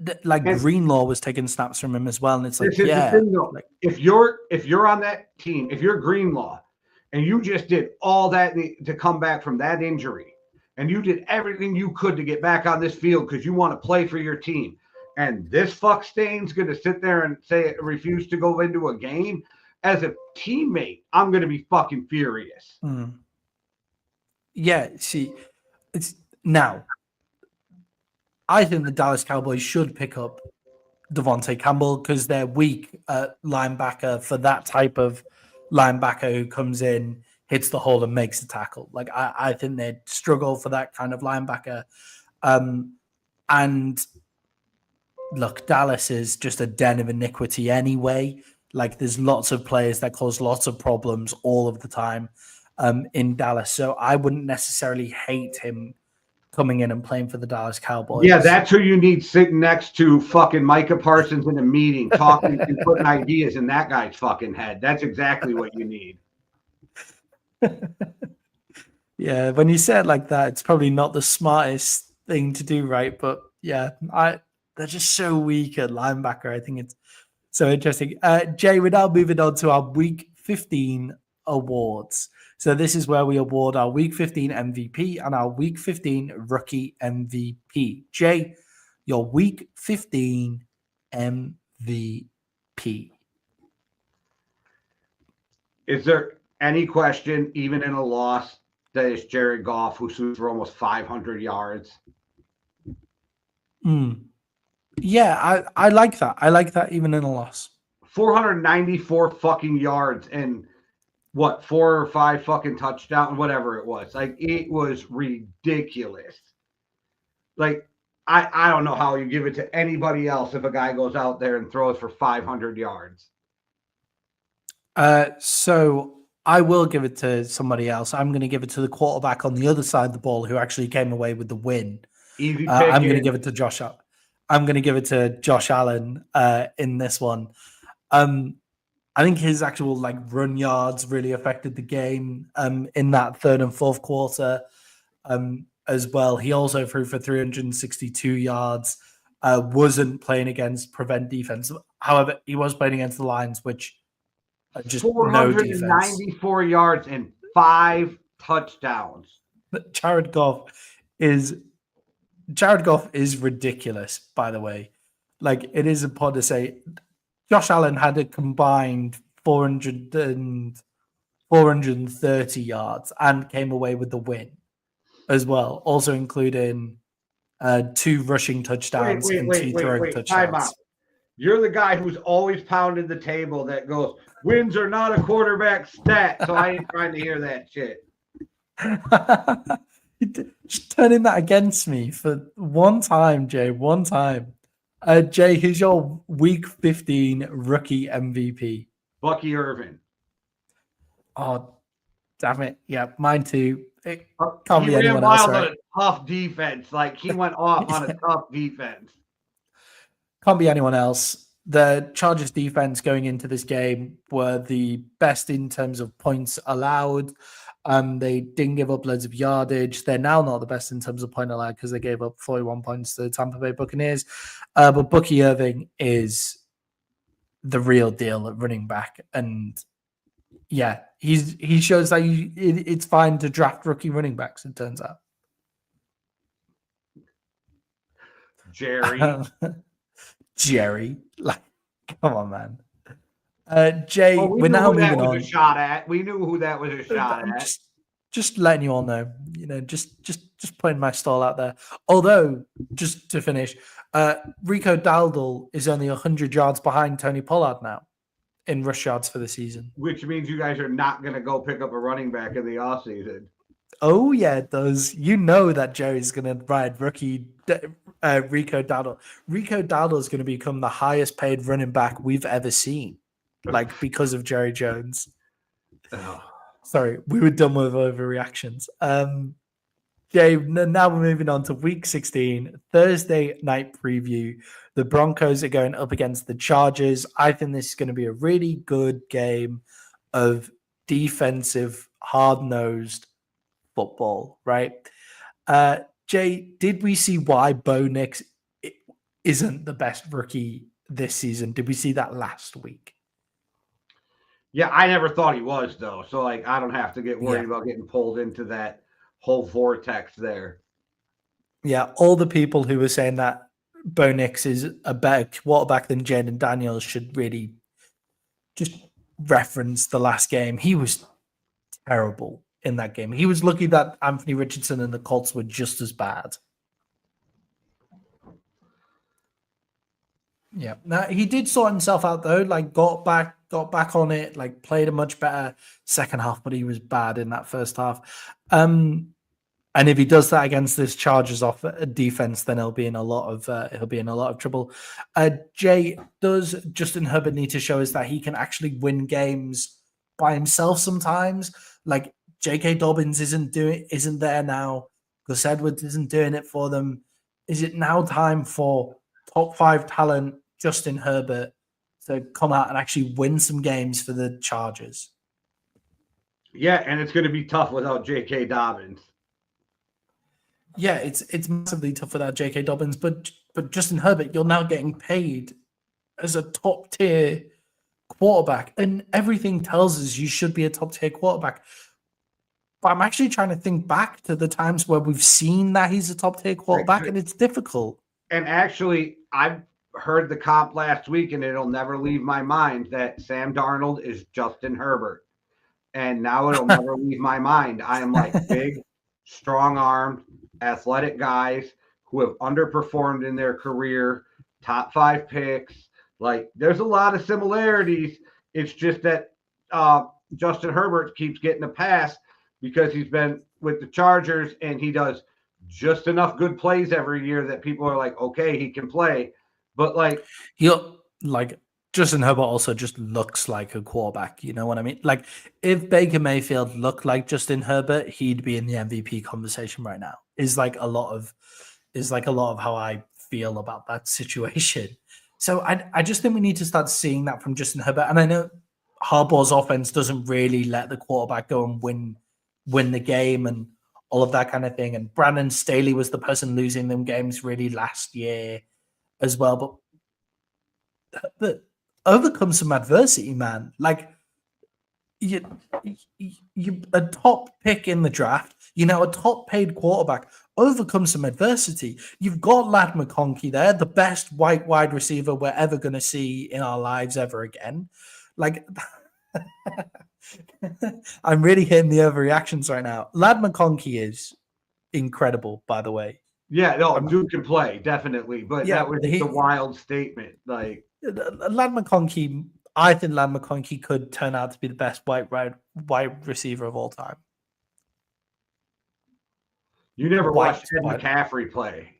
Greenlaw was taking snaps from him as well. And it's like, yeah. If you're on that team, if you're Greenlaw, and you just did all that to come back from that injury, and you did everything you could to get back on this field because you want to play for your team, and this fuckstain's going to sit there and refuse to go into a game, as a teammate, I'm going to be fucking furious. Yeah, see, now, I think the Dallas Cowboys should pick up Devontae Campbell because they're weak at linebacker for that type of linebacker who comes in, hits the hole, and makes the tackle. Like, I think they'd struggle for that kind of linebacker. And look, Dallas is just a den of iniquity anyway. Like, there's lots of players that cause lots of problems all of the time in Dallas. So I wouldn't necessarily hate him coming in and playing for the Dallas Cowboys. Yeah, that's who you need sitting next to fucking Micah Parsons in a meeting, talking and putting ideas in that guy's fucking head. That's exactly what you need. Yeah, when you say it like that, it's probably not the smartest thing to do, right? But yeah, they're just so weak at linebacker. I think it's so interesting. Jay, we're now moving on to our Week 15 awards. So this is where we award our Week 15 MVP and our Week 15 Rookie MVP. Jay, your Week 15 MVP. Is there any question, even in a loss, that it's Jared Goff, who threw for almost 500 yards? Yeah, I like that. I like that even in a loss. 494 fucking yards and what, 4 or 5 fucking touchdowns, whatever it was. Like, it was ridiculous. Like, I don't know how you give it to anybody else if a guy goes out there and throws for 500 yards. So I will give it to somebody else. I'm going to give it to the quarterback on the other side of the ball who actually came away with the win. Easy I'm going to picking. give it to Josh. I'm going to give it to Josh Allen in this one. I think his actual run yards really affected the game in that third and fourth quarter as well. He also threw for 362 yards. Wasn't playing against prevent defense. However, he was playing against the Lions, which just no defense. 494 yards and 5 touchdowns. Jared Goff is ridiculous, by the way. Like, it is important to say Josh Allen had a combined 430 yards and came away with the win as well, also including 2 rushing touchdowns and 2 throwing touchdowns. Time out. You're the guy who's always pounded the table that goes, wins are not a quarterback stat, so I ain't trying to hear that shit. Just turning that against me for one time, Jay. One time. Jay, who's your Week 15 rookie MVP? Bucky Irvin. Oh, damn it! Yeah, mine too. It He can't be ran anyone wild else, on right? a tough defense. Like, he went off on a tough defense. Can't be anyone else. The Chargers defense going into this game were the best in terms of points allowed. They didn't give up loads of yardage. They're now not the best in terms of point allowed because they gave up 41 points to the Tampa Bay Buccaneers. But Bucky Irving is the real deal at running back. And yeah, he shows that it's fine to draft rookie running backs, it turns out. Jerry. Like, come on, man. Jay, we're now moving on. We knew who that was a shot at. Just letting you all know, just putting my stall out there. Although, just to finish, Rico Dowdle is only 100 yards behind Tony Pollard now in rush yards for the season. Which means you guys are not going to go pick up a running back in the offseason. Oh, yeah, it does. You know that Jerry's going to ride rookie Rico Dowdle. Rico Dowdle is going to become the highest paid running back we've ever seen, because of Jerry Jones. Oh. Sorry, we were done with overreactions. Jay, now we're moving on to Week 16, Thursday night preview. The Broncos are going up against the Chargers. I think this is going to be a really good game of defensive, hard-nosed football, right? Jay, did we see why Bo Nix isn't the best rookie this season? Did we see that last week? Yeah, I never thought he was, though. So, I don't have to get worried about getting pulled into that whole vortex there. Yeah, all the people who were saying that Bo Nix is a better quarterback than Jaden Daniels should really just reference the last game. He was terrible in that game. He was lucky that Anthony Richardson and the Colts were just as bad. Yeah. Now, he did sort himself out, though. Got back on it, played a much better second half, but he was bad in that first half. And if he does that against this Chargers off defense, then he'll be in a lot of trouble. Jay, does Justin Herbert need to show us that he can actually win games by himself sometimes? J.K. Dobbins isn't there now. Gus Edwards isn't doing it for them. Is it now time for top 5 talent Justin Herbert to come out and actually win some games for the Chargers? Yeah, and it's going to be tough without J.K. Dobbins. Yeah, it's massively tough without J.K. Dobbins, but Justin Herbert, you're now getting paid as a top tier quarterback, and everything tells us you should be a top tier quarterback. But I'm actually trying to think back to the times where we've seen that he's a top tier quarterback, and it's difficult. And actually, I've heard the comp last week, and it'll never leave my mind that Sam Darnold is Justin Herbert. And now it'll never leave my mind. I am big, strong-armed, athletic guys who have underperformed in their career, top 5 picks. Like, there's a lot of similarities. It's just that Justin Herbert keeps getting a pass because he's been with the Chargers and he does just enough good plays every year that people are like, okay, he can play. But like, Justin Herbert also just looks like a quarterback. You know what I mean? Like, if Baker Mayfield looked like Justin Herbert, he'd be in the MVP conversation right now. Is like a lot of how I feel about that situation. So I just think we need to start seeing that from Justin Herbert. And I know Harbaugh's offense doesn't really let the quarterback go and win the game and all of that kind of thing. And Brandon Staley was the person losing them games really last year as well. But overcome some adversity, man. Like, you a top pick in the draft, a top paid quarterback, overcome some adversity. You've got Ladd McConkey there, the best white wide receiver we're ever going to see in our lives ever again. Like, I'm really hitting the overreactions right now. Ladd McConkey is incredible, by the way. Yeah, no, dude can play, definitely. But that was just a wild statement. Like, Ladd McConkey, I think Ladd McConkey could turn out to be the best wide receiver of all time. You never watched Ed McCaffrey play.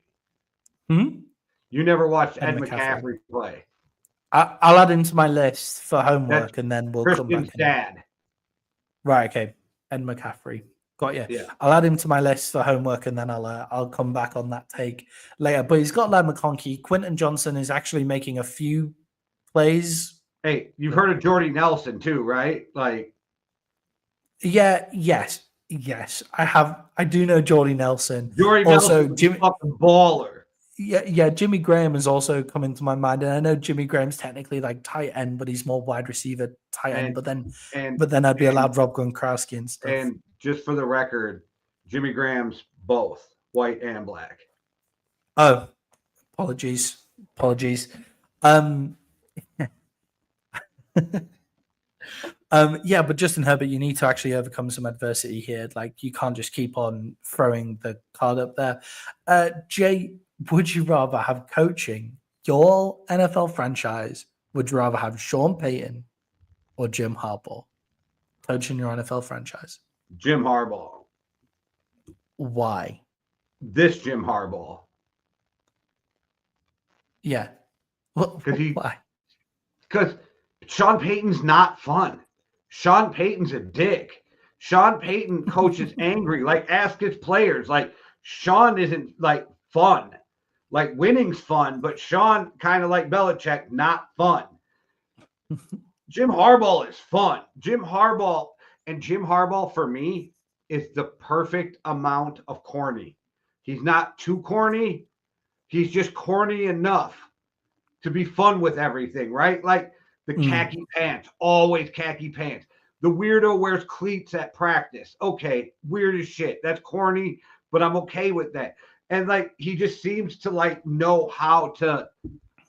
You never watched Ed McCaffrey play. I'll add him to my list for homework, and then we'll come back. Dad. Right, okay. Ed McCaffrey. Got you. Yeah. I'll add him to my list for homework, and then I'll come back on that take later. But he's got Ladd McConkey. Quentin Johnson is actually making a few plays. Hey, you've heard of Jordy Nelson too, right? Like, yes, I have. I do know Jordy Nelson. Jordy Nelson, Jimmy, fucking baller. Yeah. Jimmy Graham has also come into my mind, and I know Jimmy Graham's technically like tight end, but he's more wide receiver tight end. But then I'd be allowed Rob Gronkowski and stuff. And just for the record, Jimmy Graham's both white and black. Oh, apologies. Yeah, but Justin Herbert, you need to actually overcome some adversity here. Like, you can't just keep on throwing the card up there. Jay, would you rather have coaching your NFL franchise? Would you rather have Sean Payton or Jim Harbaugh coaching your NFL franchise? Jim Harbaugh. Why? This Jim Harbaugh. Yeah. Why? Because Sean Payton's not fun. Sean Payton's a dick. Sean Payton coaches angry. Like, ask his players. Like, Sean isn't like fun. Like, winning's fun, but Sean, kind of like Belichick, not fun. Jim Harbaugh is fun. Jim Harbaugh for me is the perfect amount of corny. He's not too corny. He's just corny enough to be fun with everything, right? Like the khaki pants, always khaki pants. The weirdo wears cleats at practice. Okay, weird as shit. That's corny, but I'm okay with that. And like, he just seems to like know how to,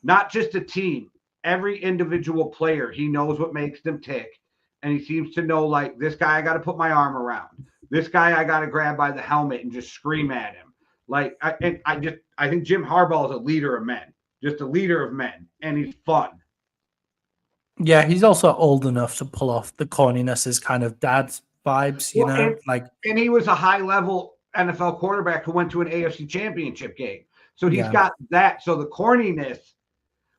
not just a team, every individual player, he knows what makes them tick. And he seems to know, like, this guy I got to put my arm around. This guy I got to grab by the helmet and just scream at him. Like, I think Jim Harbaugh is a leader of men, just a leader of men, and he's fun. Yeah, he's also old enough to pull off the corniness as kind of dad's vibes, you know? And he was a high-level NFL quarterback who went to an AFC championship game. So he's got that. So the corniness,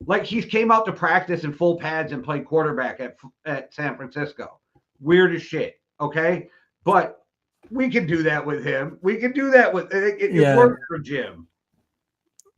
like, he's came out to practice in full pads and played quarterback at San Francisco. Weird as shit, okay? But we can do that with him. We can do that with it works for Jim.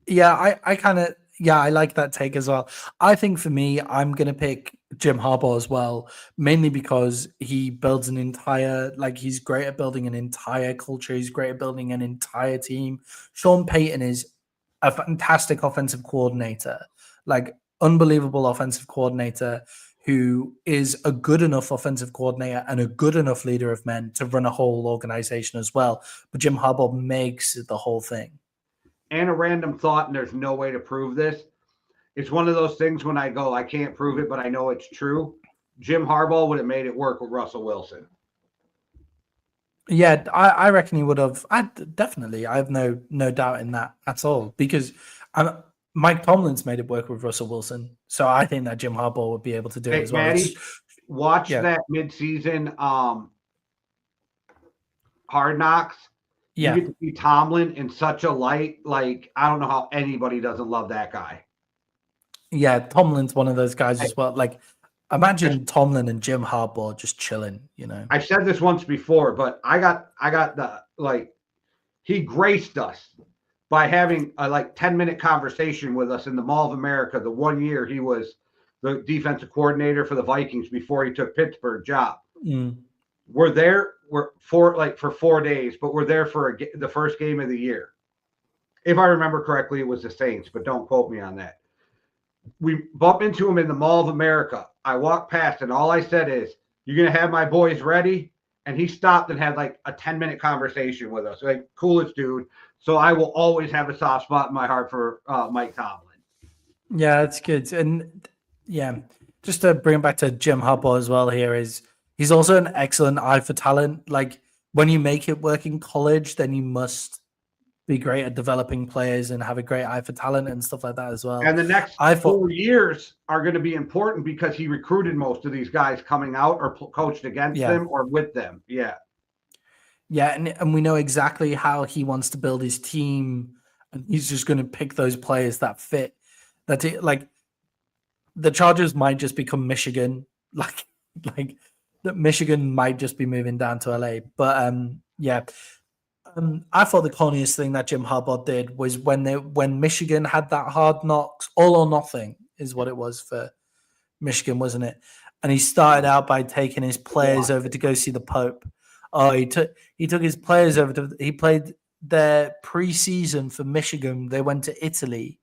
Yeah, I like that take as well. I think for me, I'm going to pick Jim Harbaugh as well, mainly because he builds an entire, like, he's great at building an entire culture. He's great at building an entire team. Sean Payton is a fantastic offensive coordinator, like unbelievable offensive coordinator who is a good enough offensive coordinator and a good enough leader of men to run a whole organization as well. But Jim Harbaugh makes the whole thing. And a random thought, and there's no way to prove this. It's one of those things when I go, I can't prove it, but I know it's true. Jim Harbaugh would have made it work with Russell Wilson. Yeah, I reckon he would have. Definitely. I have no doubt in that at all because Mike Tomlin's made it work with Russell Wilson, so I think that Jim Harbaugh would be able to do it Hey, as well. Maddie, watch Yeah. that midseason Hard Knocks. You Yeah, get to see Tomlin in such a light. Like, I don't know how anybody doesn't love that guy. yeah. Tomlin's one of those guys I- as well. Like, imagine Tomlin and Jim Harbaugh just chilling. I've said this once before, but I got the he graced us by having a 10-minute conversation with us in the Mall of America the one year he was the defensive coordinator for the Vikings before he took Pittsburgh job. We're there for 4 days, but we're there for the first game of the year. If I remember correctly, it was the Saints, but don't quote me on that. We bump into him in the Mall of America. I walked past and all I said is, "You're going to have my boys ready?" And he stopped and had a 10-minute conversation with us. Coolest dude. So I will always have a soft spot in my heart for Mike Tomlin. Yeah, that's good. And yeah, just to bring it back to Jim Harbaugh as well here is he's also an excellent eye for talent. Like when you make it work in college, then you must be great at developing players and have a great eye for talent and stuff like that as well. And the next 4 years are going to be important because he recruited most of these guys coming out or coached against them or with them. Yeah. Yeah, and we know exactly how he wants to build his team, and he's just going to pick those players that fit. Like the Chargers might just become Michigan, like that Michigan might just be moving down to LA. But yeah, I thought the corniest thing that Jim Harbaugh did was when Michigan had that Hard Knocks, all or nothing is what it was for Michigan, wasn't it? And he started out by taking his players over to go see the Pope. Oh, he took his players over to. He played their preseason for Michigan. They went to Italy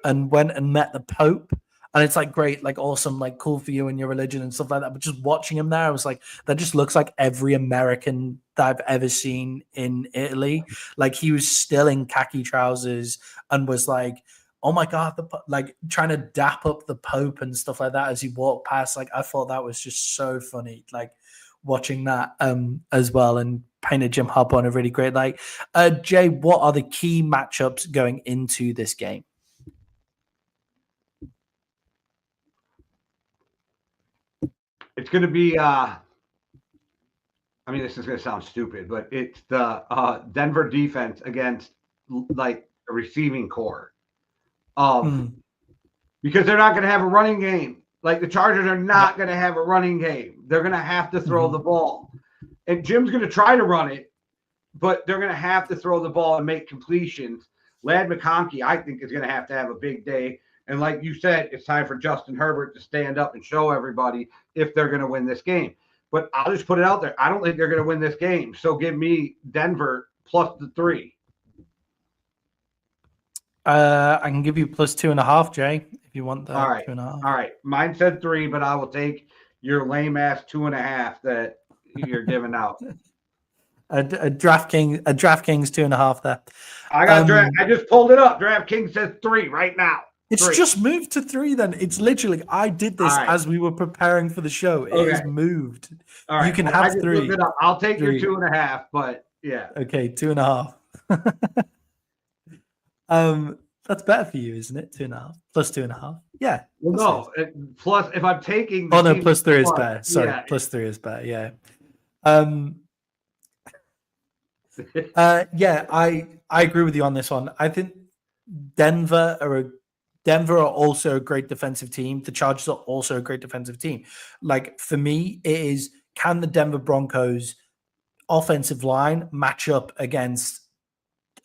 and went and met the Pope. And it's great, awesome, cool for you and your religion and stuff like that. But just watching him there, I was like, that just looks like every American that I've ever seen in Italy. Like he was still in khaki trousers and was like, oh my God, trying to dap up the Pope and stuff like that as he walked past. I thought that was just so funny. Watching that as well and painted Jim Harbaugh in a really great light. Jay, what are the key matchups going into this game? It's going to be, this is going to sound stupid, but it's the Denver defense against a receiving core. Because they're not going to have a running game. The Chargers are not going to have a running game. They're going to have to throw the ball. And Jim's going to try to run it, but they're going to have to throw the ball and make completions. Ladd McConkey, I think, is going to have a big day. And like you said, it's time for Justin Herbert to stand up and show everybody if they're going to win this game. But I'll just put it out there. I don't think they're going to win this game. So give me Denver plus the 3. I can give you plus 2.5, Jay, if you want that. All right. 2.5. All right. Mine said 3, but I will take your lame ass 2.5 that you're giving out. a DraftKings 2.5 there. I got I just pulled it up. DraftKings says 3 right now. It's 3. just moved to 3 then. It's literally, I did this as we were preparing for the show. It is moved. All right. You can have 3. I'll take 3. Your 2.5, but yeah. Okay, 2.5. That's better for you, isn't it? 2.5 plus 2.5. Yeah. Well, no. Plus, if I'm taking. Oh no, plus 3 is better. Sorry, yeah. Plus 3 is better. Yeah. Yeah, I agree with you on this one. I think Denver are also a great defensive team. The Chargers are also a great defensive team. For me, it is, can the Denver Broncos offensive line match up against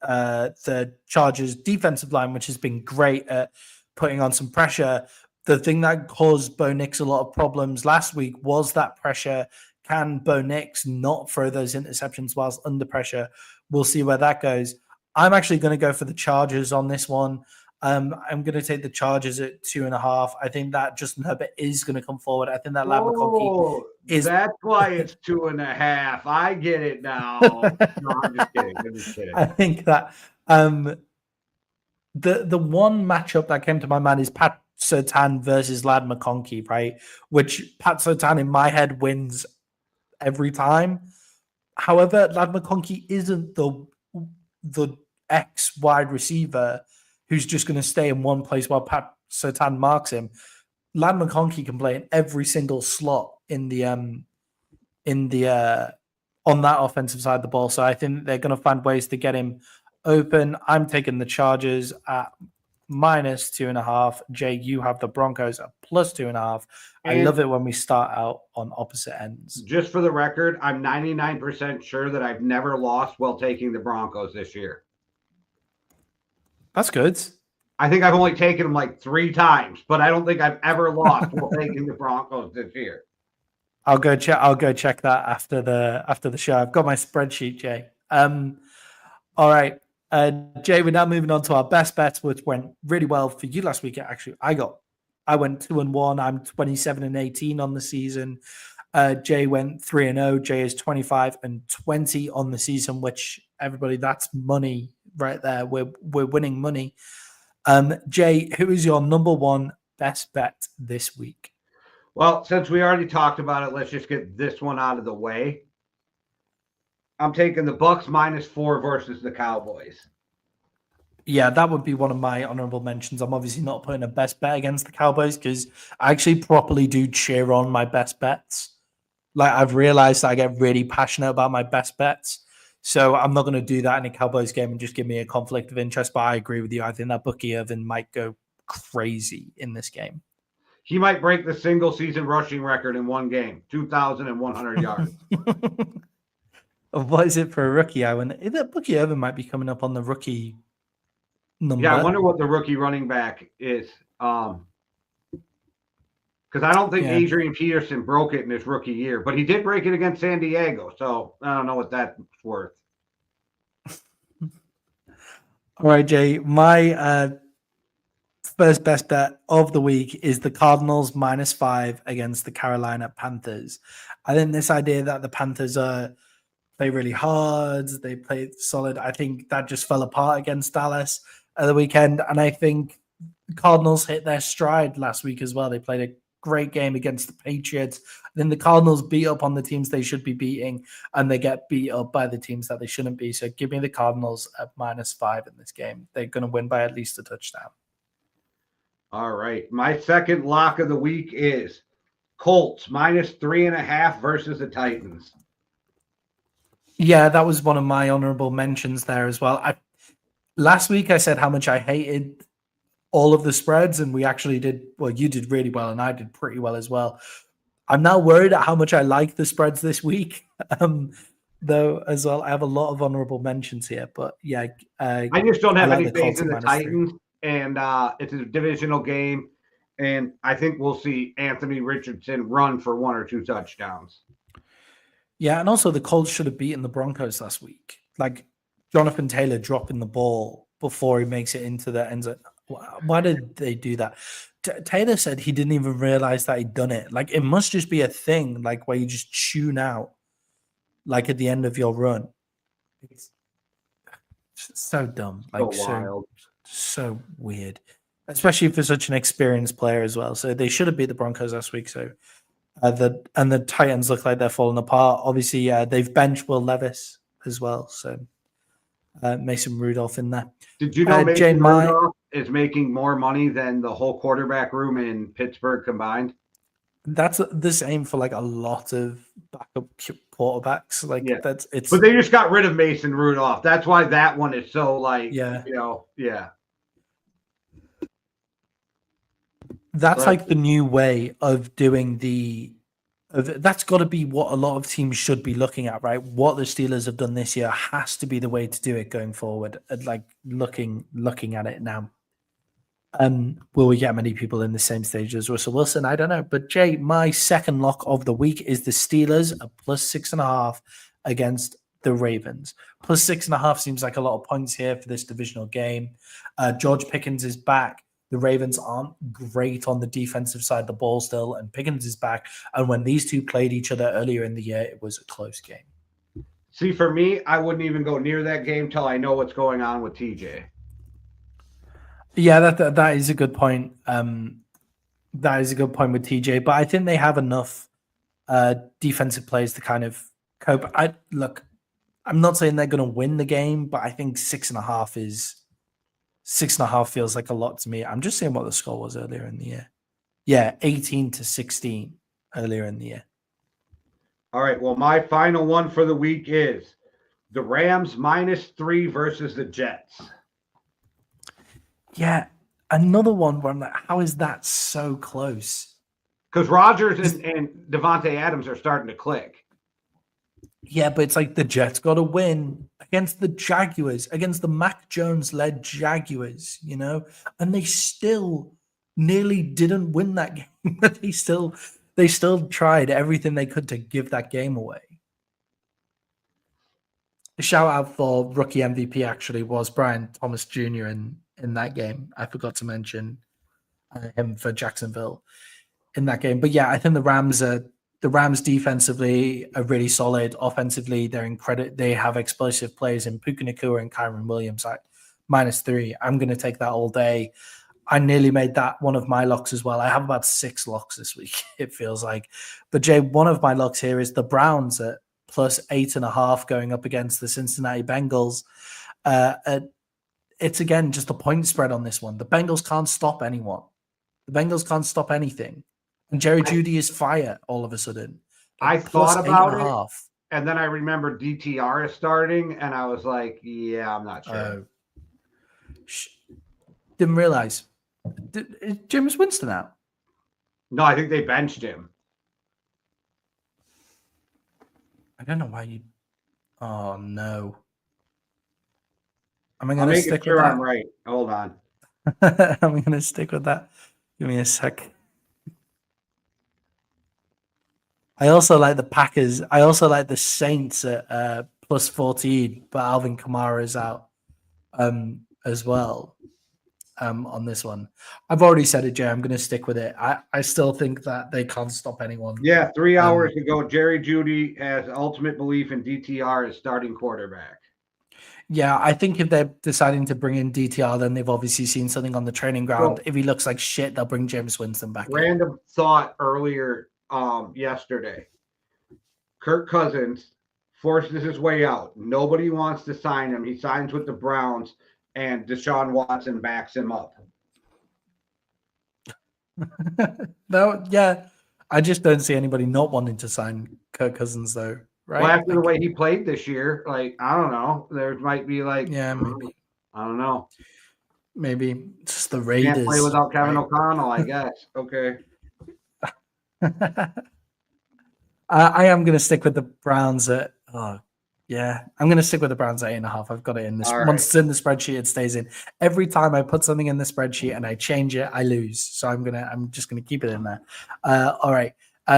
the Chargers defensive line, which has been great at putting on some pressure. The thing that caused Bo Nix a lot of problems last week was that pressure. Can Bo Nix not throw those interceptions whilst under pressure? We'll see where that goes. I'm actually going to go for the Chargers on this one. I'm going to take the Chargers at 2.5. I think that Justin Herbert is going to come forward. I think that Ladd McConkey is. That's why it's 2.5. I get it now. No, I'm just kidding. I think that the one matchup that came to my mind is Pat Surtain versus Ladd McConkey, right? Which Pat Surtain in my head wins every time. However, Lad McConkey isn't the ex wide receiver who's just going to stay in one place while Pat Surtain marks him. Lad McConkey can play in every single slot in the on that offensive side of the ball. So I think they're going to find ways to get him open. I'm taking the Chargers at -2.5. Jay, you have the Broncos at +2.5. I love it when we start out on opposite ends. Just for the record, I'm 99% sure that I've never lost while taking the Broncos this year. That's good. I think I've only taken them like 3 times, but I don't think I've ever lost while taking the Broncos this year. I'll go check that after the show. I've got my spreadsheet, Jay. All right. Jay, we're now moving on to our best bets, which went really well for you last week. Actually, I went 2-1. I'm 27-18 on the season. Jay went 3-0. Jay is 25-20 on the season, which everybody, that's money right there. We're winning money. Jay, who is your number one best bet this week? Well, since we already talked about it, let's just get this one out of the way. I'm taking the Bucks -4 versus the Cowboys. Yeah, that would be one of my honorable mentions. I'm obviously not putting a best bet against the Cowboys because I actually properly do cheer on my best bets. Like, I've realized I get really passionate about my best bets. So I'm not going to do that in a Cowboys game and just give me a conflict of interest. But I agree with you. I think that Bucky Irvin might go crazy in this game. He might break the single season rushing record in one game, 2,100 yards. What is it for a rookie? Bucky Irvin might be coming up on the rookie number. Yeah, I wonder what the rookie running back is. Because I don't think Adrian Peterson broke it in his rookie year, but he did break it against San Diego. So I don't know what that's worth. All right, Jay. My first best bet of the week is the Cardinals -5 against the Carolina Panthers. I think this idea that the Panthers play really hard, they play solid, I think that just fell apart against Dallas at the weekend. And I think the Cardinals hit their stride last week as well. They played a great game against the Patriots. Then the Cardinals beat up on the teams they should be beating, and they get beat up by the teams that they shouldn't be. So give me the Cardinals at -5 in this game. They're going to win by at least a touchdown. All right. My second lock of the week is Colts -3.5 versus the Titans. Yeah, that was one of my honorable mentions there as well. Last week I said how much I hated all of the spreads, and we actually did, well, you did really well, and I did pretty well as well. I'm now worried at how much I like the spreads this week, though, as well. I have a lot of honorable mentions here, but yeah. I just don't have any faith in the Titans, and it's a divisional game, and I think we'll see Anthony Richardson run for 1 or 2 touchdowns. Yeah, and also the Colts should have beaten the Broncos last week. Like, Jonathan Taylor dropping the ball before he makes it into the end zone. Why did they do that? Taylor said he didn't even realize that he'd done it. Like, it must just be a thing, like, where you just tune out, like, at the end of your run. It's so dumb. Like, so wild. So weird. Especially for such an experienced player as well. So they should have beat the Broncos last week. So the Titans look like they're falling apart. Obviously, they've benched Will Levis as well. So Mason Rudolph in there. Did you know Mason Rudolph is making more money than the whole quarterback room in Pittsburgh combined? That's the same for like a lot of backup quarterbacks. Like, yeah. It's. But they just got rid of Mason Rudolph. That's why that one is so like, yeah. That's like the new way of doing that's got to be what a lot of teams should be looking at, right? What the Steelers have done this year has to be the way to do it going forward. Like looking at it now. Will we get many people in the same stage as Russell Wilson? I don't know. But Jay, my second lock of the week is the Steelers at +6.5 against the Ravens. +6.5 seems like a lot of points here for this divisional game. George Pickens is back. The Ravens aren't great on the defensive side of the ball still, and Pickens is back. And when these two played each other earlier in the year, it was a close game. See, for me, I wouldn't even go near that game till I know what's going on with TJ. Yeah, that is a good point. That is a good point with TJ, but I think they have enough defensive plays to kind of cope. I'm not saying they're going to win the game, but I think 6.5 feels like a lot to me. I'm just saying what the score was earlier in the year. Yeah, 18-16 earlier in the year. All right. Well, my final one for the week is the Rams -3 versus the Jets. Yeah, another one where I'm like, how is that so close? Because Rodgers and Devontae Adams are starting to click. Yeah, but it's like the Jets got to win against the Jaguars, against the Mac Jones-led Jaguars, and they still nearly didn't win that game. But they still tried everything they could to give that game away. The shout out for rookie MVP actually was Brian Thomas Jr. in that game. I forgot to mention him for Jacksonville in that game. But yeah, I think the Rams defensively are really solid. Offensively, they have explosive players in Puka Nacua and Kyron Williams at -3. I'm going to take that all day. I nearly made that one of my locks as well. I have about 6 locks this week, it feels like. But Jay, one of my locks here is the Browns at +8.5 going up against the Cincinnati Bengals. It's again just a point spread on this one. The Bengals can't stop anyone. The Bengals can't stop anything. And Jerry Jeudy is fire all of a sudden. I thought about it, and then I remembered DTR is starting, and I was like, yeah, I'm not sure. Didn't realize. Is Jameis Winston out? No, I think they benched him. I don't know why you. Oh no! Am I going to stick with that? I'm right. Hold on. I'm going to stick with that. Give me a sec. I also like the Packers. I also like the Saints at +14, but Alvin Kamara is out as well on this one. I've already said it, Jay. I'm going to stick with it. I still think that they can't stop anyone. Yeah, 3 hours ago, Jerry Jeudy has ultimate belief in DTR as starting quarterback. Yeah, I think if they're deciding to bring in DTR, then they've obviously seen something on the training ground. If he looks like shit, they'll bring Jameis Winston back. Random thought earlier yesterday. Kirk Cousins forces his way out. Nobody wants to sign him. He signs with the Browns, and Deshaun Watson backs him up. Yeah, I just don't see anybody not wanting to sign Kirk Cousins, though. Right? Well, after the way he played this year, I don't know. There might be maybe. I don't know. Maybe it's just the Raiders. Can't play without Kevin O'Connell, I guess. Okay. I am going to stick with the Browns at. I'm going to stick with the Browns at 8.5. I've got it in this. Once it's in the spreadsheet, it stays in. Every time I put something in the spreadsheet and I change it, I lose. So I'm just going to keep it in there. All right.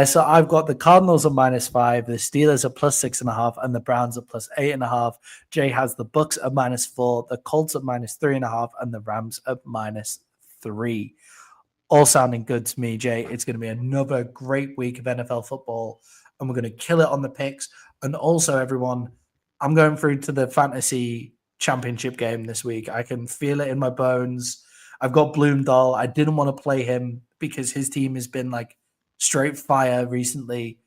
So I've got the Cardinals at -5, the Steelers at +6.5, and the Browns at +8.5. Jay has the Bucks at -4, the Colts at -3.5, and the Rams at -3. All sounding good to me, Jay. It's going to be another great week of NFL football, and we're going to kill it on the picks. And also, everyone, I'm going through to the fantasy championship game this week. I can feel it in my bones. I've got Bloomdahl. I didn't want to play him because his team has been straight fire recently.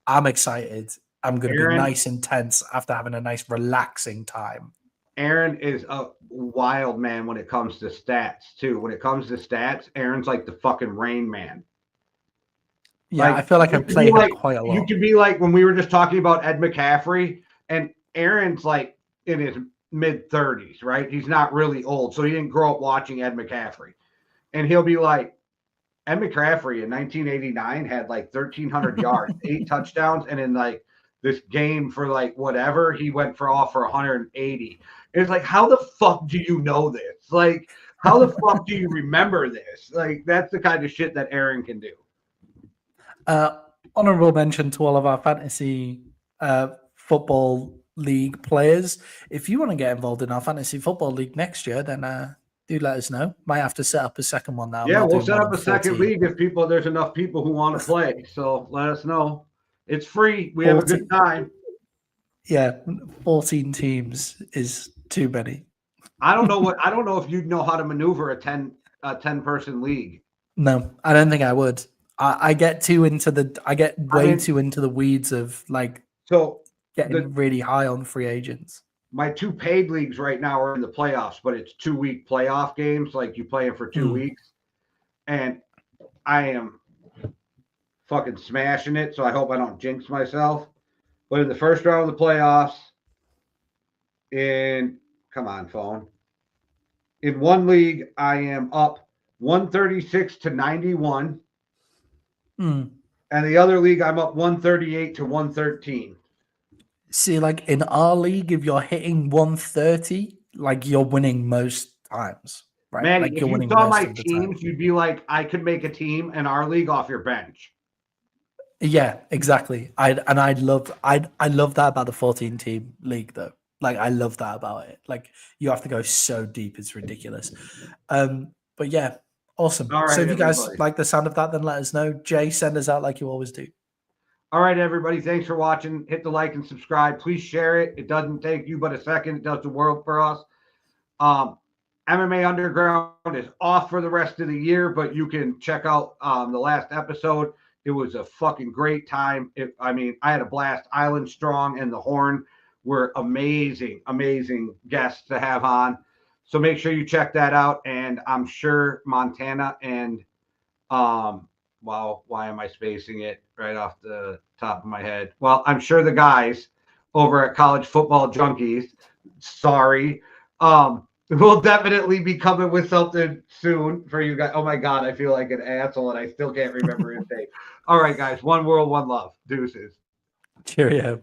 I'm excited. I'm going to be nice and tense after having a nice relaxing time. Aaron is a wild man when it comes to stats, too. When it comes to stats, Aaron's like the fucking Rain Man. Yeah, I feel like I play him quite a lot. You could be like when we were just talking about Ed McCaffrey, and Aaron's in his mid-30s, right? He's not really old, so he didn't grow up watching Ed McCaffrey. And he'll be like, Ed McCaffrey in 1989 had 1,300 yards, 8 touchdowns, and in this game for whatever, he went for 180. It's how the fuck do you know this? How the fuck do you remember this? That's the kind of shit that Aaron can do. Honorable mention to all of our fantasy football league players. If you want to get involved in our fantasy football league next year, then do let us know. Might have to set up a second one now. Yeah, we'll set up a second league if there's enough people who want to play. So let us know. It's free. We have a good time. Yeah, 14 teams is too many. I don't know if you'd know how to maneuver a 10 person league. No, I don't think I would. I get way too into the weeds of So getting really high on free agents. my 2 paid leagues right now are in the playoffs, but it's 2-week playoff games, like you play them for 2 weeks. And I am fucking smashing it, so I hope I don't jinx myself. But in the first round of the playoffs, come on, phone. In one league, I am up 136 to 91. And the other league, I'm up 138 to 113. See, like in our league, if you're hitting 130, like you're winning most times, right? Maddie, like if you're you winning saw most my of the time. teams, you'd be like, I could make a team in our league off your bench. Yeah, exactly. I love that about the 14 team league though. Like I love that about it. Like you have to go so deep, it's ridiculous. But yeah, awesome. All right, so if you guys everybody. like the sound of that, then let us know. Jay, send us out like you always do. All right, everybody. Thanks for watching. Hit the like and subscribe. Please share it. It doesn't take you but a second. It does the world for us. MMA Underground is off for the rest of the year, but you can check out the last episode. It was a fucking great time. I had a blast. Island Strong and the Horn were amazing, amazing guests to have on. So make sure you check that out. And I'm sure Montana and wow, why am I spacing it right off the top of my head? Well, I'm sure the guys over at College Football Junkies, sorry, we'll definitely be coming with something soon for you guys. Oh my God, I feel like an asshole and I still can't remember his name. All right, guys, one world, one love. Deuces. Cheerio.